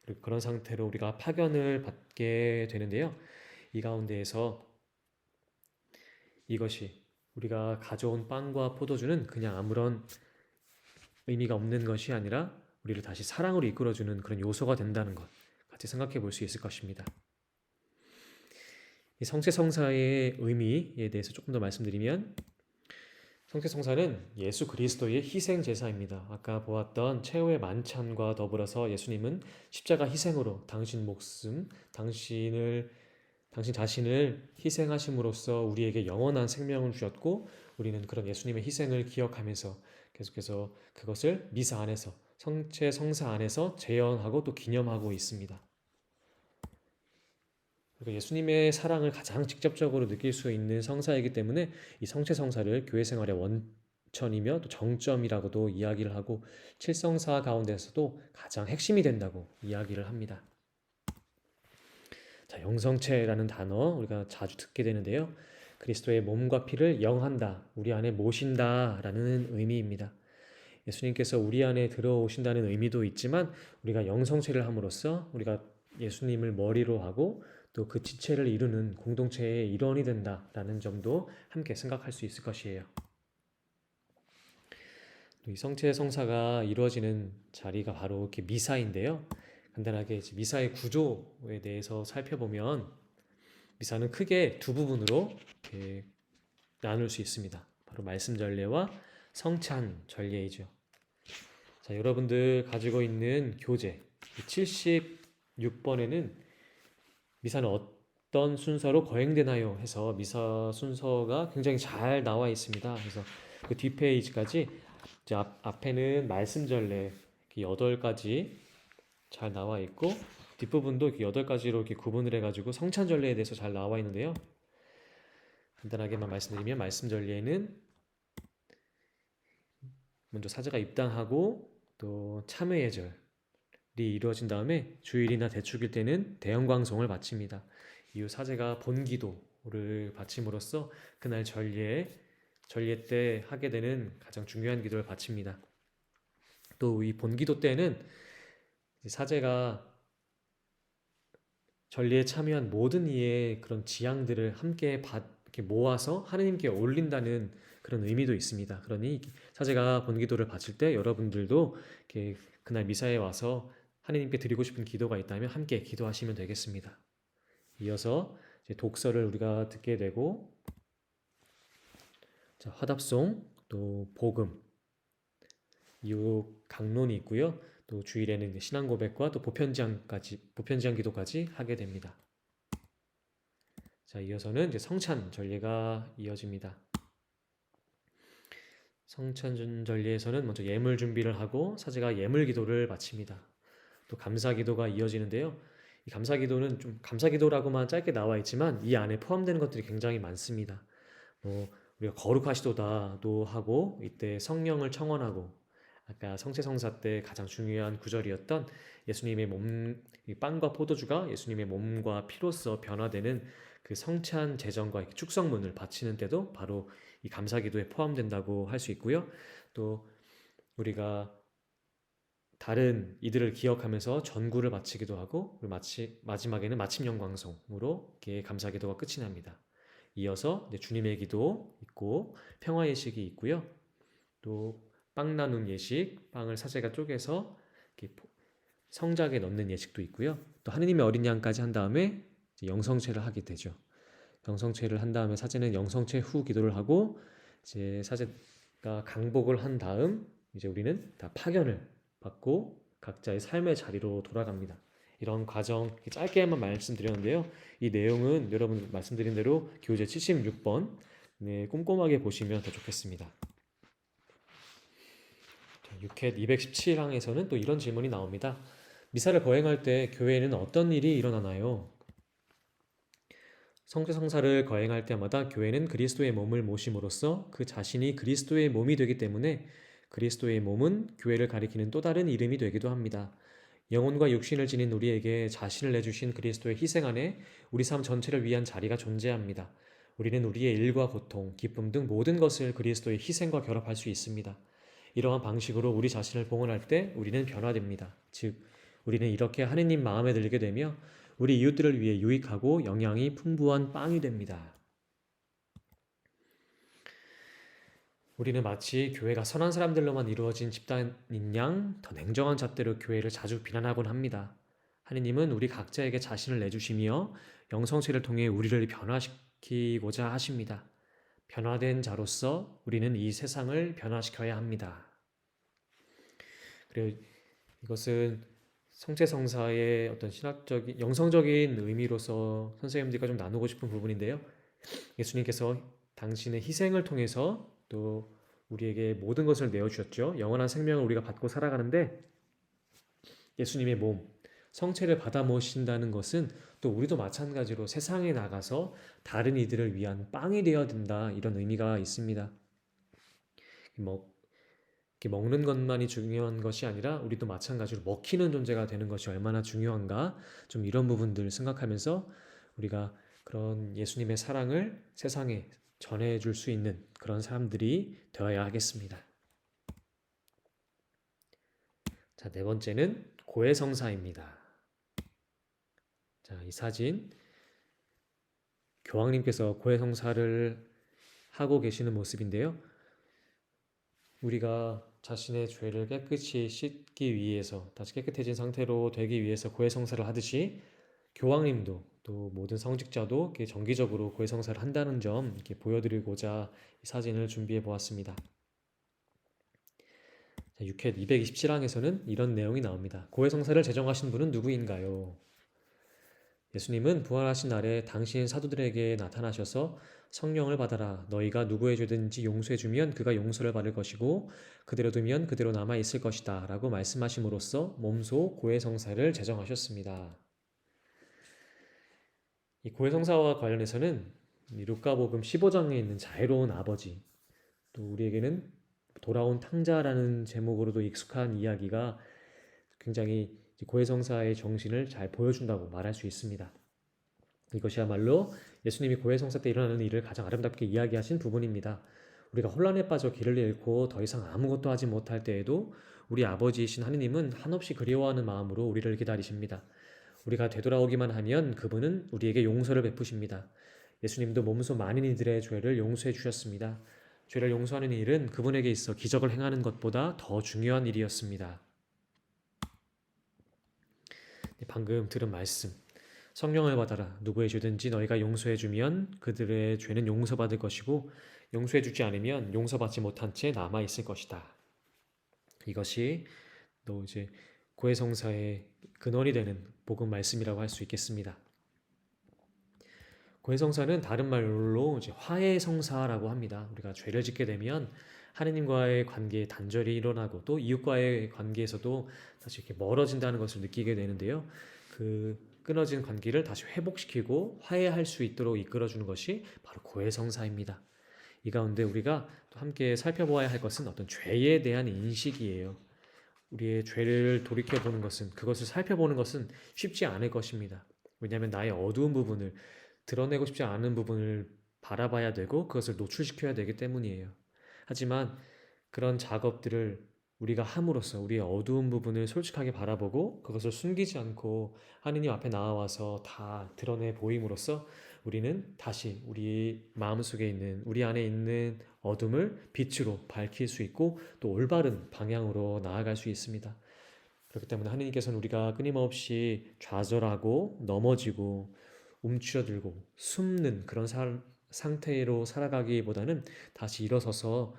그리고 그런 상태로 우리가 파견을 받게 되는데요. 이 가운데에서 이것이 우리가 가져온 빵과 포도주는 그냥 아무런 의미가 없는 것이 아니라 우리를 다시 사랑으로 이끌어주는 그런 요소가 된다는 것 같이 생각해 볼 수 있을 것입니다. 이 성체성사의 의미에 대해서 조금 더 말씀드리면 성체성사는 예수 그리스도의 희생 제사입니다. 아까 보았던 최후의 만찬과 더불어서 예수님은 십자가 희생으로 당신 목숨, 당신 자신을 희생하심으로써 우리에게 영원한 생명을 주셨고 우리는 그런 예수님의 희생을 기억하면서 계속해서 그것을 미사 안에서 성체성사 안에서 재현하고 또 기념하고 있습니다. 그리고 예수님의 사랑을 가장 직접적으로 느낄 수 있는 성사이기 때문에 이 성체성사를 교회 생활의 원천이며 또 정점이라고도 이야기를 하고 칠성사 가운데서도 가장 핵심이 된다고 이야기를 합니다. 자, 영성체라는 단어 우리가 자주 듣게 되는데요. 그리스도의 몸과 피를 영한다, 우리 안에 모신다라는 의미입니다. 예수님께서 우리 안에 들어오신다는 의미도 있지만 우리가 영성체를 함으로써 우리가 예수님을 머리로 하고 또 그 지체를 이루는 공동체의 일원이 된다라는 점도 함께 생각할 수 있을 것이에요. 이 성체 성사가 이루어지는 자리가 바로 이렇게 미사인데요. 간단하게 미사의 구조에 대해서 살펴보면 미사는 크게 두 부분으로 이렇게 나눌 수 있습니다. 바로 말씀 전례와 성찬 전례이죠. 자, 여러분들 가지고 있는 교재 76번에는 미사는 어떤 순서로 거행되나요? 해서 미사 순서가 굉장히 잘 나와 있습니다. 그래서 그 뒷페이지까지 앞에는 말씀 전례 8가지 잘 나와 있고 뒷부분도 이렇게 8가지로 이렇게 구분을 해가지고 성찬 전례에 대해서 잘 나와 있는데요. 간단하게만 말씀드리면 말씀 전례에는 먼저 사제가 입당하고 또 참회 예절이 이루어진 다음에 주일이나 대축일 때는 대형광송을 바칩니다. 이후 사제가 본기도를 바침으로써 그날 전례 때 하게 되는 가장 중요한 기도를 바칩니다. 또 이 본기도 때는 사제가 전례에 참여한 모든 이의 그런 지향들을 함께 이렇게 모아서 하느님께 올린다는 그런 의미도 있습니다. 그러니 사제가 본기도를 바칠 때 여러분들도 이렇게 그날 미사에 와서 하느님께 드리고 싶은 기도가 있다면 함께 기도하시면 되겠습니다. 이어서 이제 독서를 우리가 듣게 되고 자, 화답송, 또 복음, 이후 강론이 있고요. 또 주일에는 신앙 고백과 또 보편지향 기도까지 하게 됩니다. 자, 이어서는 이제 성찬 전례가 이어집니다. 성찬 전례에서는 먼저 예물 준비를 하고 사제가 예물 기도를 바칩니다. 또 감사 기도가 이어지는데요. 이 감사 기도는 좀 감사 기도라고만 짧게 나와 있지만 이 안에 포함되는 것들이 굉장히 많습니다. 우리가 거룩하시도다도 하고 이때 성령을 청원하고 아까 성체성사 때 가장 중요한 구절이었던 예수님의 몸, 빵과 포도주가 예수님의 몸과 피로써 변화되는 그 성찬 제전과 축성문을 바치는 때도 바로 이 감사기도에 포함된다고 할 수 있고요. 또 우리가 다른 이들을 기억하면서 전구를 바치기도 하고 마지막에는 마침 영광송으로 감사기도가 끝이 납니다. 이어서 주님의 기도 있고 평화 예식이 있고요. 또 빵 나눔 예식, 빵을 사제가 쪼개서 성작에 넣는 예식도 있고요. 또 하느님의 어린 양까지 한 다음에 영성체를 하게 되죠. 영성체를 한 다음에 사제는 영성체 후 기도를 하고 이제 사제가 강복을 한 다음 이제 우리는 다 파견을 받고 각자의 삶의 자리로 돌아갑니다. 이런 과정 짧게만 말씀드렸는데요. 이 내용은 여러분 말씀드린 대로 교재 76번 꼼꼼하게 보시면 더 좋겠습니다. 6회 217항에서는 또 이런 질문이 나옵니다. 미사를 거행할 때 교회에는 어떤 일이 일어나나요? 성체성사를 거행할 때마다 교회는 그리스도의 몸을 모심으로써 그 자신이 그리스도의 몸이 되기 때문에 그리스도의 몸은 교회를 가리키는 또 다른 이름이 되기도 합니다. 영혼과 육신을 지닌 우리에게 자신을 내주신 그리스도의 희생 안에 우리 삶 전체를 위한 자리가 존재합니다. 우리는 우리의 일과 고통, 기쁨 등 모든 것을 그리스도의 희생과 결합할 수 있습니다. 이러한 방식으로 우리 자신을 봉헌할 때 우리는 변화됩니다. 즉, 우리는 이렇게 하느님 마음에 들게 되며 우리 이웃들을 위해 유익하고 영양이 풍부한 빵이 됩니다. 우리는 마치 교회가 선한 사람들로만 이루어진 집단인 양 더 냉정한 잣대로 교회를 자주 비난하곤 합니다. 하느님은 우리 각자에게 자신을 내주시며 영성체를 통해 우리를 변화시키고자 하십니다. 변화된 자로서 우리는 이 세상을 변화시켜야 합니다. 그리고 이것은 성체성사의 어떤 신학적인, 영성적인 의미로서 선생님들과 좀 나누고 싶은 부분인데요. 예수님께서 당신의 희생을 통해서 또 우리에게 모든 것을 내어주셨죠. 영원한 생명을 우리가 받고 살아가는데 예수님의 몸, 성체를 받아 모신다는 것은 또 우리도 마찬가지로 세상에 나가서 다른 이들을 위한 빵이 되어야 된다, 이런 의미가 있습니다. 이렇게 먹는 것만이 중요한 것이 아니라 우리도 마찬가지로 먹히는 존재가 되는 것이 얼마나 중요한가, 좀 이런 부분들을 생각하면서 우리가 그런 예수님의 사랑을 세상에 전해줄 수 있는 그런 사람들이 되어야 하겠습니다. 자, 네 번째는 고해성사입니다. 자, 이 사진, 교황님께서 고해성사를 하고 계시는 모습인데요. 우리가 자신의 죄를 깨끗이 씻기 위해서, 다시 깨끗해진 상태로 되기 위해서 고해성사를 하듯이 교황님도 또 모든 성직자도 이렇게 정기적으로 고해성사를 한다는 점 이렇게 보여드리고자 이 사진을 준비해 보았습니다. 6회 227항에서는 이런 내용이 나옵니다. 고해성사를 제정하신 분은 누구인가요? 예수님은 부활하신 날에 당신 사도들에게 나타나셔서 성령을 받아라. 너희가 누구의 죄든지 용서해주면 그가 용서를 받을 것이고 그대로 두면 그대로 남아있을 것이다. 라고 말씀하심으로써 몸소 고해성사를 제정하셨습니다. 이 고해성사와 관련해서는 루카복음 15장에 있는 자애로운 아버지, 또 우리에게는 돌아온 탕자라는 제목으로도 익숙한 이야기가 굉장히 고해성사의 정신을 잘 보여준다고 말할 수 있습니다. 이것이야말로 예수님이 고해성사 때 일어나는 일을 가장 아름답게 이야기하신 부분입니다. 우리가 혼란에 빠져 길을 잃고 더 이상 아무것도 하지 못할 때에도 우리 아버지이신 하느님은 한없이 그리워하는 마음으로 우리를 기다리십니다. 우리가 되돌아오기만 하면 그분은 우리에게 용서를 베푸십니다. 예수님도 몸소 많은 이들의 죄를 용서해 주셨습니다. 죄를 용서하는 일은 그분에게 있어 기적을 행하는 것보다 더 중요한 일이었습니다. 방금 들은 말씀, 성령을 받아라. 누구의 죄든지 너희가 용서해주면 그들의 죄는 용서받을 것이고 용서해주지 않으면 용서받지 못한 채 남아있을 것이다. 이것이 또 이제 고해성사의 근원이 되는 복음 말씀이라고 할 수 있겠습니다. 고해성사는 다른 말로 이제 화해성사라고 합니다. 우리가 죄를 짓게 되면 하느님과의 관계에 단절이 일어나고 또 이웃과의 관계에서도 다시 이렇게 멀어진다는 것을 느끼게 되는데요. 그 끊어진 관계를 다시 회복시키고 화해할 수 있도록 이끌어주는 것이 바로 고해성사입니다. 이 가운데 우리가 또 함께 살펴보아야 할 것은 어떤 죄에 대한 인식이에요. 우리의 죄를 돌이켜보는 것은, 그것을 살펴보는 것은 쉽지 않을 것입니다. 왜냐하면 나의 어두운 부분을, 드러내고 싶지 않은 부분을 바라봐야 되고 그것을 노출시켜야 되기 때문이에요. 하지만 그런 작업들을 우리가 함으로써 우리의 어두운 부분을 솔직하게 바라보고 그것을 숨기지 않고 하느님 앞에 나와서 다 드러내 보임으로써 우리는 다시 우리 마음속에 있는, 우리 안에 있는 어둠을 빛으로 밝힐 수 있고 또 올바른 방향으로 나아갈 수 있습니다. 그렇기 때문에 하느님께서는 우리가 끊임없이 좌절하고 넘어지고 움츠러들고 숨는 그런 상태로 살아가기보다는 다시 일어서서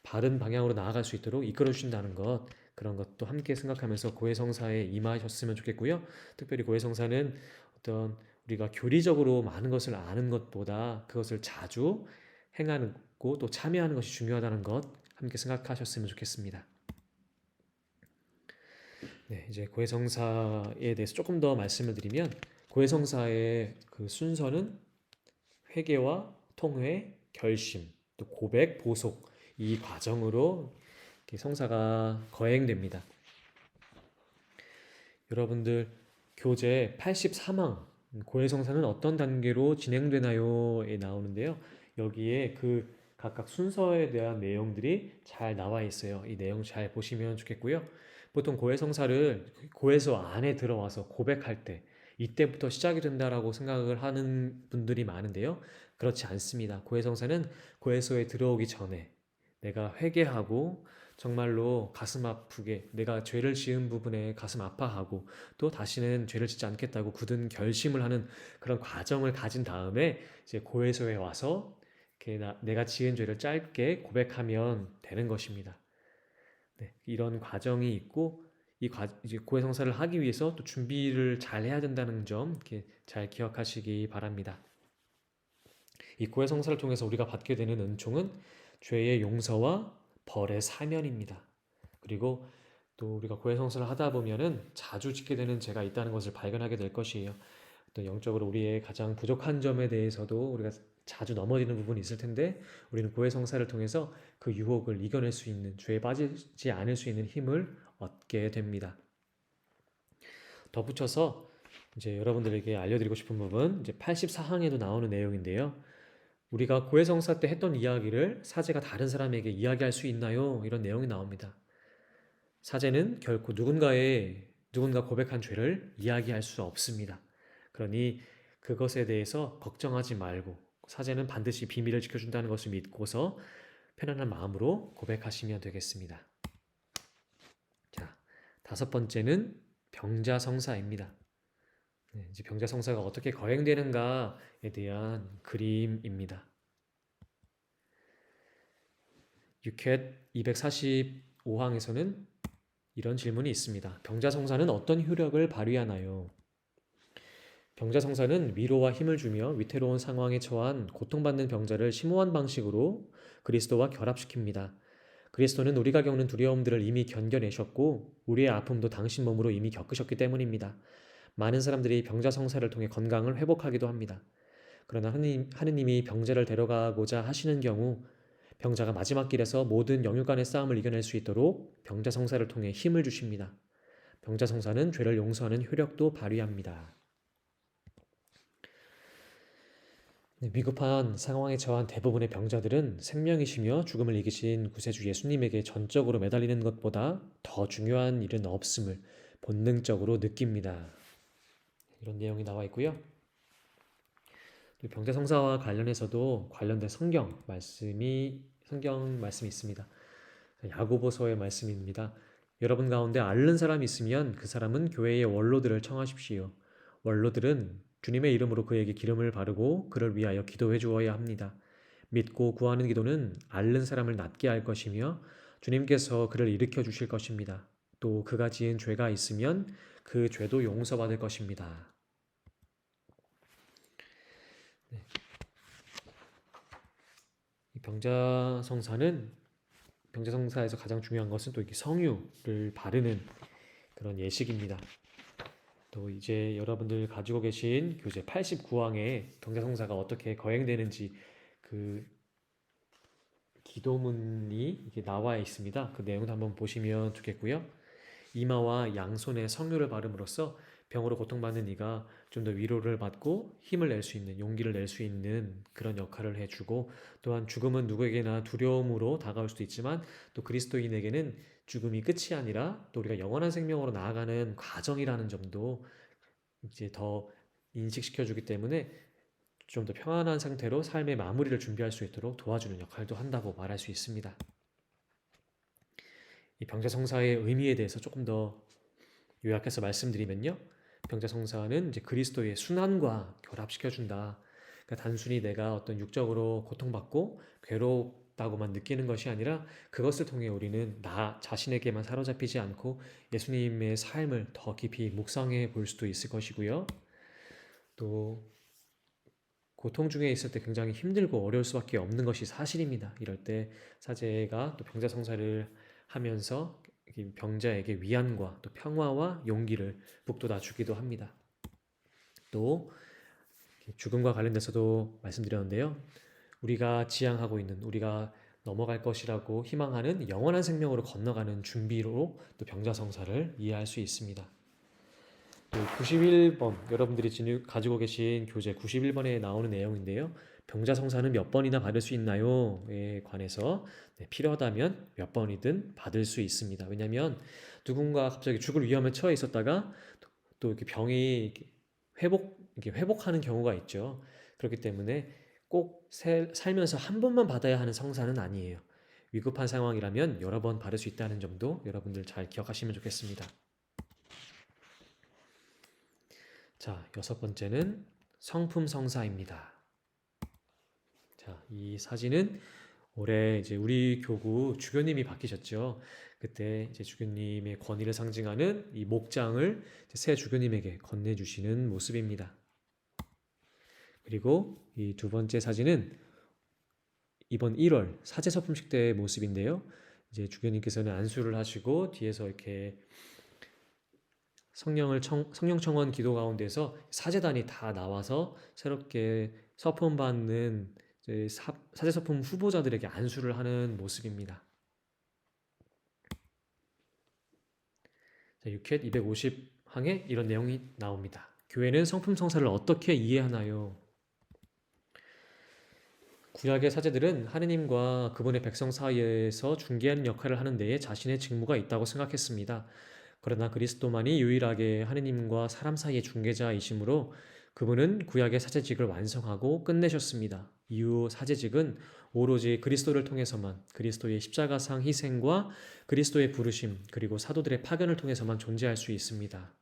바른 방향으로 나아갈 수 있도록 이끌어 주신다는 것, 그런 것도 함께 생각하면서 고해성사에 임하셨으면 좋겠고요. 특별히 고해성사는 어떤 우리가 교리적으로 많은 것을 아는 것보다 그것을 자주 행하고 또 참여하는 것이 중요하다는 것 함께 생각하셨으면 좋겠습니다. 네, 이제 고해성사에 대해서 조금 더 말씀을 드리면 고해성사의 그 순서는 회개와 통회, 결심, 또 고백, 보속, 이 과정으로 성사가 거행됩니다. 여러분들 교재 83항 고해성사는 어떤 단계로 진행되나요?에 나오는데요. 여기에 그 각각 순서에 대한 내용들이 잘 나와 있어요. 이 내용 잘 보시면 좋겠고요. 보통 고해성사를 고해서 안에 들어와서 고백할 때 이때부터 시작이 된다라고 생각을 하는 분들이 많은데요. 그렇지 않습니다. 고해성사는 고해소에 들어오기 전에 내가 회개하고 정말로 가슴 아프게 내가 죄를 지은 부분에 가슴 아파하고 또 다시는 죄를 짓지 않겠다고 굳은 결심을 하는 그런 과정을 가진 다음에 이제 고해소에 와서 이렇게 내가 지은 죄를 짧게 고백하면 되는 것입니다. 네, 이런 과정이 있고 이제 고해성사를 하기 위해서 또 준비를 잘 해야 된다는 점 이렇게 잘 기억하시기 바랍니다. 이 고해성사를 통해서 우리가 받게 되는 은총은 죄의 용서와 벌의 사면입니다. 그리고 또 우리가 고해성사를 하다 보면은 자주 짓게 되는 죄가 있다는 것을 발견하게 될 것이에요. 또 영적으로 우리의 가장 부족한 점에 대해서도 우리가 자주 넘어지는 부분이 있을 텐데 우리는 고해성사를 통해서 그 유혹을 이겨낼 수 있는 죄에 빠지지 않을 수 있는 힘을 얻게 됩니다. 덧붙여서 이제 여러분들에게 알려드리고 싶은 부분 이제 84항에도 나오는 내용인데요. 우리가 고해성사 때 했던 이야기를 사제가 다른 사람에게 이야기할 수 있나요? 이런 내용이 나옵니다. 사제는 결코 누군가 고백한 죄를 이야기할 수 없습니다. 그러니 그것에 대해서 걱정하지 말고 사제는 반드시 비밀을 지켜준다는 것을 믿고서 편안한 마음으로 고백하시면 되겠습니다. 자, 다섯 번째는 병자성사입니다. 이제 병자성사가 어떻게 거행되는가에 대한 그림입니다. 유켓 245항에서는 이런 질문이 있습니다. 병자성사는 어떤 효력을 발휘하나요? 병자성사는 위로와 힘을 주며 위태로운 상황에 처한 고통받는 병자를 심오한 방식으로 그리스도와 결합시킵니다. 그리스도는 우리가 겪는 두려움들을 이미 견뎌내셨고 우리의 아픔도 당신 몸으로 이미 겪으셨기 때문입니다. 많은 사람들이 병자성사를 통해 건강을 회복하기도 합니다. 그러나 하느님이 병자를 데려가고자 하시는 경우 병자가 마지막 길에서 모든 영육간의 싸움을 이겨낼 수 있도록 병자성사를 통해 힘을 주십니다. 병자성사는 죄를 용서하는 효력도 발휘합니다. 위급한 상황에 처한 대부분의 병자들은 생명이시며 죽음을 이기신 구세주 예수님에게 전적으로 매달리는 것보다 더 중요한 일은 없음을 본능적으로 느낍니다. 이런 내용이 나와 있고요. 병자성사와 관련해서도 관련된 성경 말씀이 있습니다. 야고보서의 말씀입니다. 여러분 가운데 앓는 사람이 있으면 그 사람은 교회의 원로들을 청하십시오. 원로들은 주님의 이름으로 그에게 기름을 바르고 그를 위하여 기도해 주어야 합니다. 믿고 구하는 기도는 앓는 사람을 낫게 할 것이며 주님께서 그를 일으켜 주실 것입니다. 또 그가 지은 죄가 있으면 그 죄도 용서받을 것입니다. 네. 이 병자성사에서 가장 중요한 것은 또 이렇게 성유를 바르는 그런 예식입니다. 또 이제 여러분들 가지고 계신 교재 89항에 병자성사가 어떻게 거행되는지 그 기도문이 이렇게 나와 있습니다. 그 내용도 한번 보시면 좋겠고요. 이마와 양손에 성유를 바름으로써 병으로 고통받는 이가 좀 더 위로를 받고 힘을 낼 수 있는 용기를 낼 수 있는 그런 역할을 해주고 또한 죽음은 누구에게나 두려움으로 다가올 수도 있지만 또 그리스도인에게는 죽음이 끝이 아니라 또 우리가 영원한 생명으로 나아가는 과정이라는 점도 이제 더 인식시켜주기 때문에 좀 더 평안한 상태로 삶의 마무리를 준비할 수 있도록 도와주는 역할도 한다고 말할 수 있습니다. 이 병자성사의 의미에 대해서 조금 더 요약해서 말씀드리면요. 병자성사는 이제 그리스도의 순환과 결합시켜준다. 그러니까 단순히 내가 어떤 육적으로 고통받고 괴롭다고만 느끼는 것이 아니라 그것을 통해 우리는 나 자신에게만 사로잡히지 않고 예수님의 삶을 더 깊이 묵상해 볼 수도 있을 것이고요. 또 고통 중에 있을 때 굉장히 힘들고 어려울 수밖에 없는 것이 사실입니다. 이럴 때 사제가 또 병자성사를 하면서 병자에게 위안과 또 평화와 용기를 북돋아 주기도 합니다. 또 죽음과 관련돼서도 말씀드렸는데요. 우리가 지향하고 있는 우리가 넘어갈 것이라고 희망하는 영원한 생명으로 건너가는 준비로 또 병자성사를 이해할 수 있습니다. 그 91번 여러분들이 가지고 계신 교재 91번에 나오는 내용인데요. 병자성사는 몇 번이나 받을 수 있나요?에 관해서 네, 필요하다면 몇 번이든 받을 수 있습니다. 왜냐하면 누군가 갑자기 죽을 위험에 처해 있었다가 또 이렇게 병이 이렇게 회복하는 경우가 있죠. 그렇기 때문에 꼭 살면서 한 번만 받아야 하는 성사는 아니에요. 위급한 상황이라면 여러 번 받을 수 있다는 점도 여러분들 잘 기억하시면 좋겠습니다. 자, 여섯 번째는 성품성사입니다. 자, 이 사진은 올해 이제 우리 교구 주교님이 바뀌셨죠. 그때 이제 주교님의 권위를 상징하는 이 목장을 새 주교님에게 건네주시는 모습입니다. 그리고 이 두 번째 사진은 이번 1월 사제서품식 때의 모습인데요. 이제 주교님께서는 안수를 하시고 뒤에서 이렇게 성령 청원 기도 가운데서 사제단이 다 나와서 새롭게 서품 받는 사제 서품 후보자들에게 안수를 하는 모습입니다. 유켓 250항에 이런 내용이 나옵니다. 교회는 성품 성사를 어떻게 이해하나요? 구약의 사제들은 하느님과 그분의 백성 사이에서 중개하는 역할을 하는 데에 자신의 직무가 있다고 생각했습니다. 그러나 그리스도만이 유일하게 하느님과 사람 사이의 중개자이시므로 그분은 구약의 사제직을 완성하고 끝내셨습니다. 이후 사제직은 오로지 그리스도를 통해서만, 그리스도의 십자가상 희생과 그리스도의 부르심, 그리고 사도들의 파견을 통해서만 존재할 수 있습니다.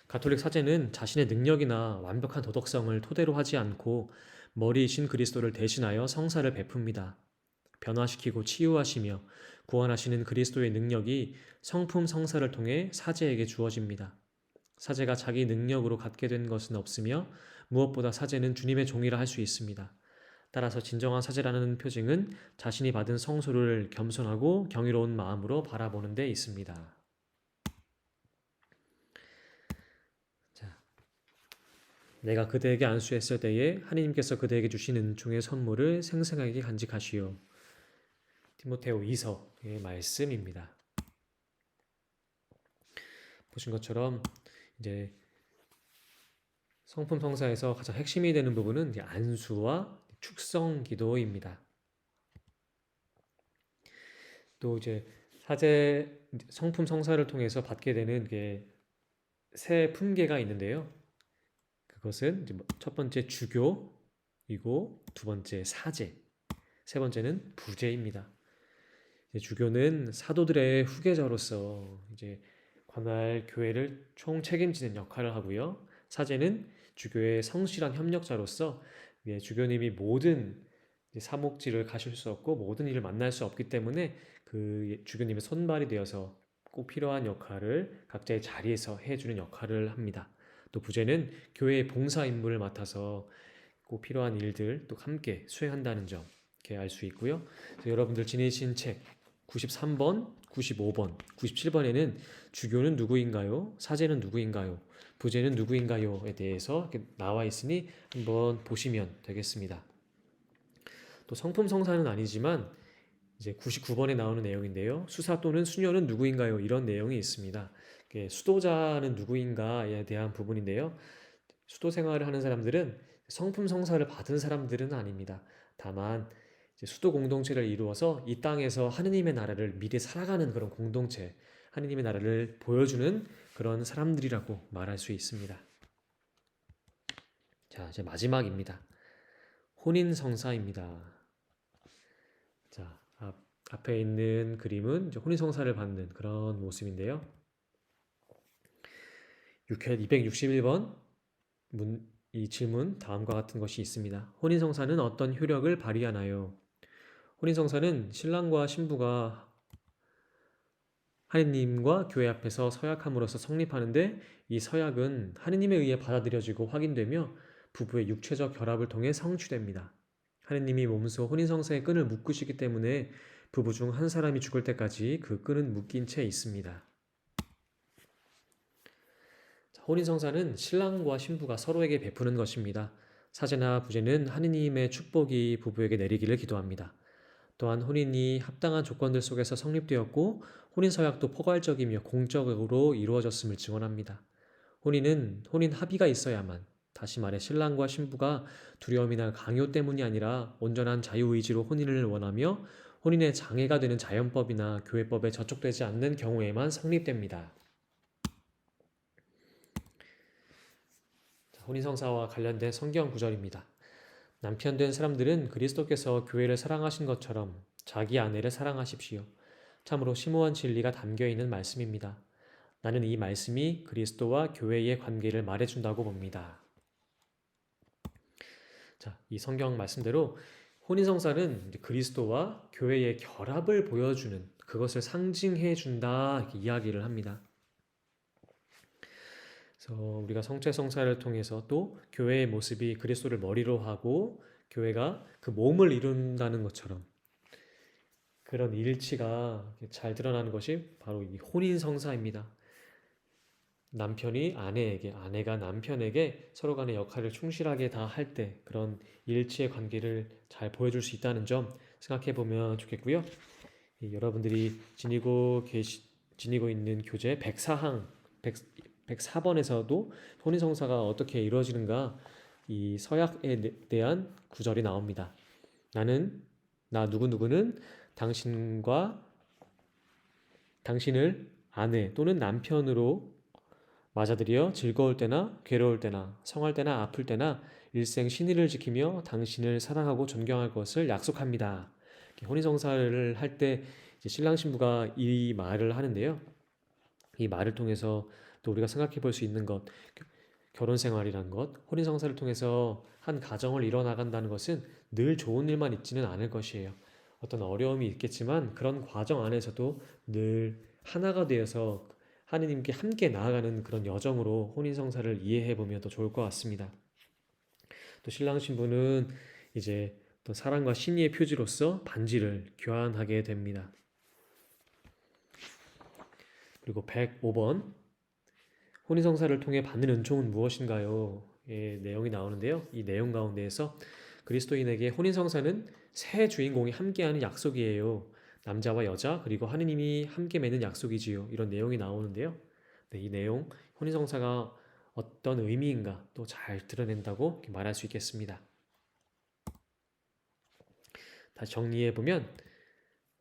가톨릭 사제는 자신의 능력이나 완벽한 도덕성을 토대로 하지 않고 머리이신 그리스도를 대신하여 성사를 베풉니다. 변화시키고 치유하시며 구원하시는 그리스도의 능력이 성품 성사를 통해 사제에게 주어집니다. 사제가 자기 능력으로 갖게 된 것은 없으며 무엇보다 사제는 주님의 종이라 할 수 있습니다. 따라서 진정한 사제라는 표징은 자신이 받은 성소를 겸손하고 경이로운 마음으로 바라보는 데 있습니다. 내가 그대에게 안수했을 때에 하나님께서 그대에게 주신 은총의 선물을 생생하게 간직하시오. 디모데오 2서의 말씀입니다. 보신 것처럼 이제 성품 성사에서 가장 핵심이 되는 부분은 이제 안수와 축성 기도입니다. 또 이제 사제 성품 성사를 통해서 받게 되는 세 품계가 있는데요. 그것은 이제 첫 번째 주교이고 두 번째 사제, 세 번째는 부제입니다. 주교는 사도들의 후계자로서 이제 관할 교회를 총 책임지는 역할을 하고요. 사제는 주교의 성실한 협력자로서 주교님이 모든 사목지를 가실 수 없고 모든 일을 만날 수 없기 때문에 그 주교님의 손발이 되어서 꼭 필요한 역할을 각자의 자리에서 해주는 역할을 합니다. 또 부제는 교회의 봉사 임무를 맡아서 꼭 필요한 일들 또 함께 수행한다는 점 이렇게 알 수 있고요. 여러분들 지내신 책 93번, 95번, 97번에는 주교는 누구인가요? 사제는 누구인가요? 부제는 누구인가요?에 대해서 이렇게 나와 있으니 한번 보시면 되겠습니다. 또 성품 성사는 아니지만 이제 99번에 나오는 내용인데요. 수사 또는 수녀는 누구인가요? 이런 내용이 있습니다. 수도자는 누구인가에 대한 부분인데요. 수도 생활을 하는 사람들은 성품 성사를 받은 사람들은 아닙니다. 다만 수도 공동체를 이루어서 이 땅에서 하느님의 나라를 미래 살아가는 그런 공동체, 하느님의 나라를 보여주는 그런 사람들이라고 말할 수 있습니다. 자, 이제 마지막입니다. 혼인성사입니다. 자, 앞에 있는 그림은 이제 혼인성사를 받는 그런 모습인데요. 261번 이 질문 다음과 같은 것이 있습니다. 혼인성사는 어떤 효력을 발휘하나요? 혼인성사는 신랑과 신부가 하느님과 교회 앞에서 서약함으로써 성립하는데 이 서약은 하느님에 의해 받아들여지고 확인되며 부부의 육체적 결합을 통해 성취됩니다. 하느님이 몸소 혼인성사의 끈을 묶으시기 때문에 부부 중 한 사람이 죽을 때까지 그 끈은 묶인 채 있습니다. 혼인성사는 신랑과 신부가 서로에게 베푸는 것입니다. 사제나 부제는 하느님의 축복이 부부에게 내리기를 기도합니다. 또한 혼인이 합당한 조건들 속에서 성립되었고 혼인 서약도 포괄적이며 공적으로 이루어졌음을 증언합니다. 혼인은 혼인 합의가 있어야만, 다시 말해 신랑과 신부가 두려움이나 강요 때문이 아니라 온전한 자유의지로 혼인을 원하며 혼인에 장애가 되는 자연법이나 교회법에 저촉되지 않는 경우에만 성립됩니다. 혼인성사와 관련된 성경 구절입니다. 남편 된 사람들은 그리스도께서 교회를 사랑하신 것처럼 자기 아내를 사랑하십시오. 참으로 심오한 진리가 담겨 있는 말씀입니다. 나는 이 말씀이 그리스도와 교회의 관계를 말해준다고 봅니다. 자, 이 성경 말씀대로 혼인성사는 그리스도와 교회의 결합을 보여주는, 그것을 상징해 준다 이렇게 이야기를 합니다. 그래서 우리가 성체성사를 통해서 또 교회의 모습이 그리스도를 머리로 하고 교회가 그 몸을 이룬다는 것처럼 그런 일치가 잘 드러나는 것이 바로 이 혼인성사입니다. 남편이 아내에게, 아내가 남편에게 서로 간의 역할을 충실하게 다 할 때 그런 일치의 관계를 잘 보여줄 수 있다는 점 생각해 보면 좋겠고요. 여러분들이 지니고 있는 교재 104항, 104번에서도 혼인성사가 어떻게 이루어지는가 이 서약에 대한 구절이 나옵니다. 나 누구누구는 당신을 아내 또는 남편으로 맞아들여 즐거울 때나 괴로울 때나 성할 때나 아플 때나 일생 신의를 지키며 당신을 사랑하고 존경할 것을 약속합니다. 혼인성사를 할 때 신랑 신부가 이 말을 하는데요. 이 말을 통해서 또 우리가 생각해 볼 수 있는 것, 결혼 생활이란 것, 혼인성사를 통해서 한 가정을 이뤄나간다는 것은 늘 좋은 일만 있지는 않을 것이에요. 어떤 어려움이 있겠지만 그런 과정 안에서도 늘 하나가 되어서 하느님께 함께 나아가는 그런 여정으로 혼인성사를 이해해 보면 더 좋을 것 같습니다. 또 신랑 신부는 이제 또 사랑과 신의의 표지로서 반지를 교환하게 됩니다. 그리고 105번 혼인성사를 통해 받는 은총은 무엇인가요? 의 내용이 나오는데요. 이 내용 가운데에서 그리스도인에게 혼인성사는 새 주인공이 함께하는 약속이에요. 남자와 여자 그리고 하느님이 함께 맺는 약속이지요. 이런 내용이 나오는데요. 네, 이 내용 혼인성사가 어떤 의미인가 또 잘 드러낸다고 말할 수 있겠습니다. 다시 정리해 보면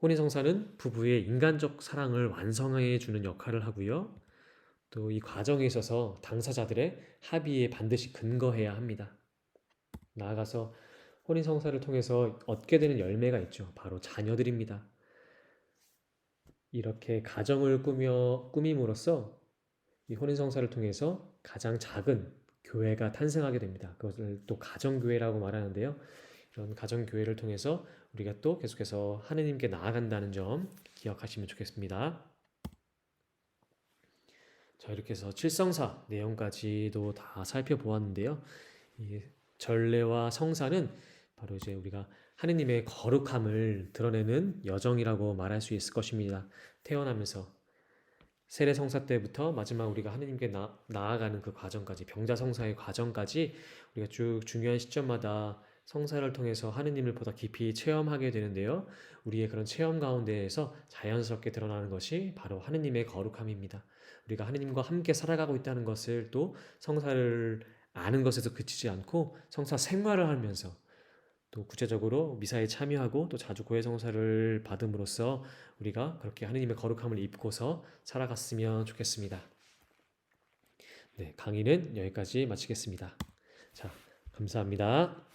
혼인성사는 부부의 인간적 사랑을 완성해 주는 역할을 하고요. 또 이 과정에 있어서 당사자들의 합의에 반드시 근거해야 합니다. 나아가서 혼인성사를 통해서 얻게 되는 열매가 있죠. 바로 자녀들입니다. 이렇게 가정을 꾸밈으로써 이 혼인성사를 통해서 가장 작은 교회가 탄생하게 됩니다. 그것을 또 가정교회라고 말하는데요. 이런 가정교회를 통해서 우리가 또 계속해서 하느님께 나아간다는 점 기억하시면 좋겠습니다. 자, 이렇게 해서 칠성사 내용까지도 다 살펴보았는데요. 이 전례와 성사는 바로 이제 우리가 하느님의 거룩함을 드러내는 여정이라고 말할 수 있을 것입니다. 태어나면서 세례성사 때부터 마지막 우리가 하느님께 나아가는 그 과정까지, 병자성사의 과정까지 우리가 쭉 중요한 시점마다 성사를 통해서 하느님을 보다 깊이 체험하게 되는데요. 우리의 그런 체험 가운데에서 자연스럽게 드러나는 것이 바로 하느님의 거룩함입니다. 우리가 하느님과 함께 살아가고 있다는 것을 또 성사를 아는 것에서 그치지 않고 성사 생활을 하면서 또 구체적으로 미사에 참여하고 또 자주 고해 성사를 받음으로써 우리가 그렇게 하느님의 거룩함을 입고서 살아갔으면 좋겠습니다. 네, 강의는 여기까지 마치겠습니다. 자, 감사합니다.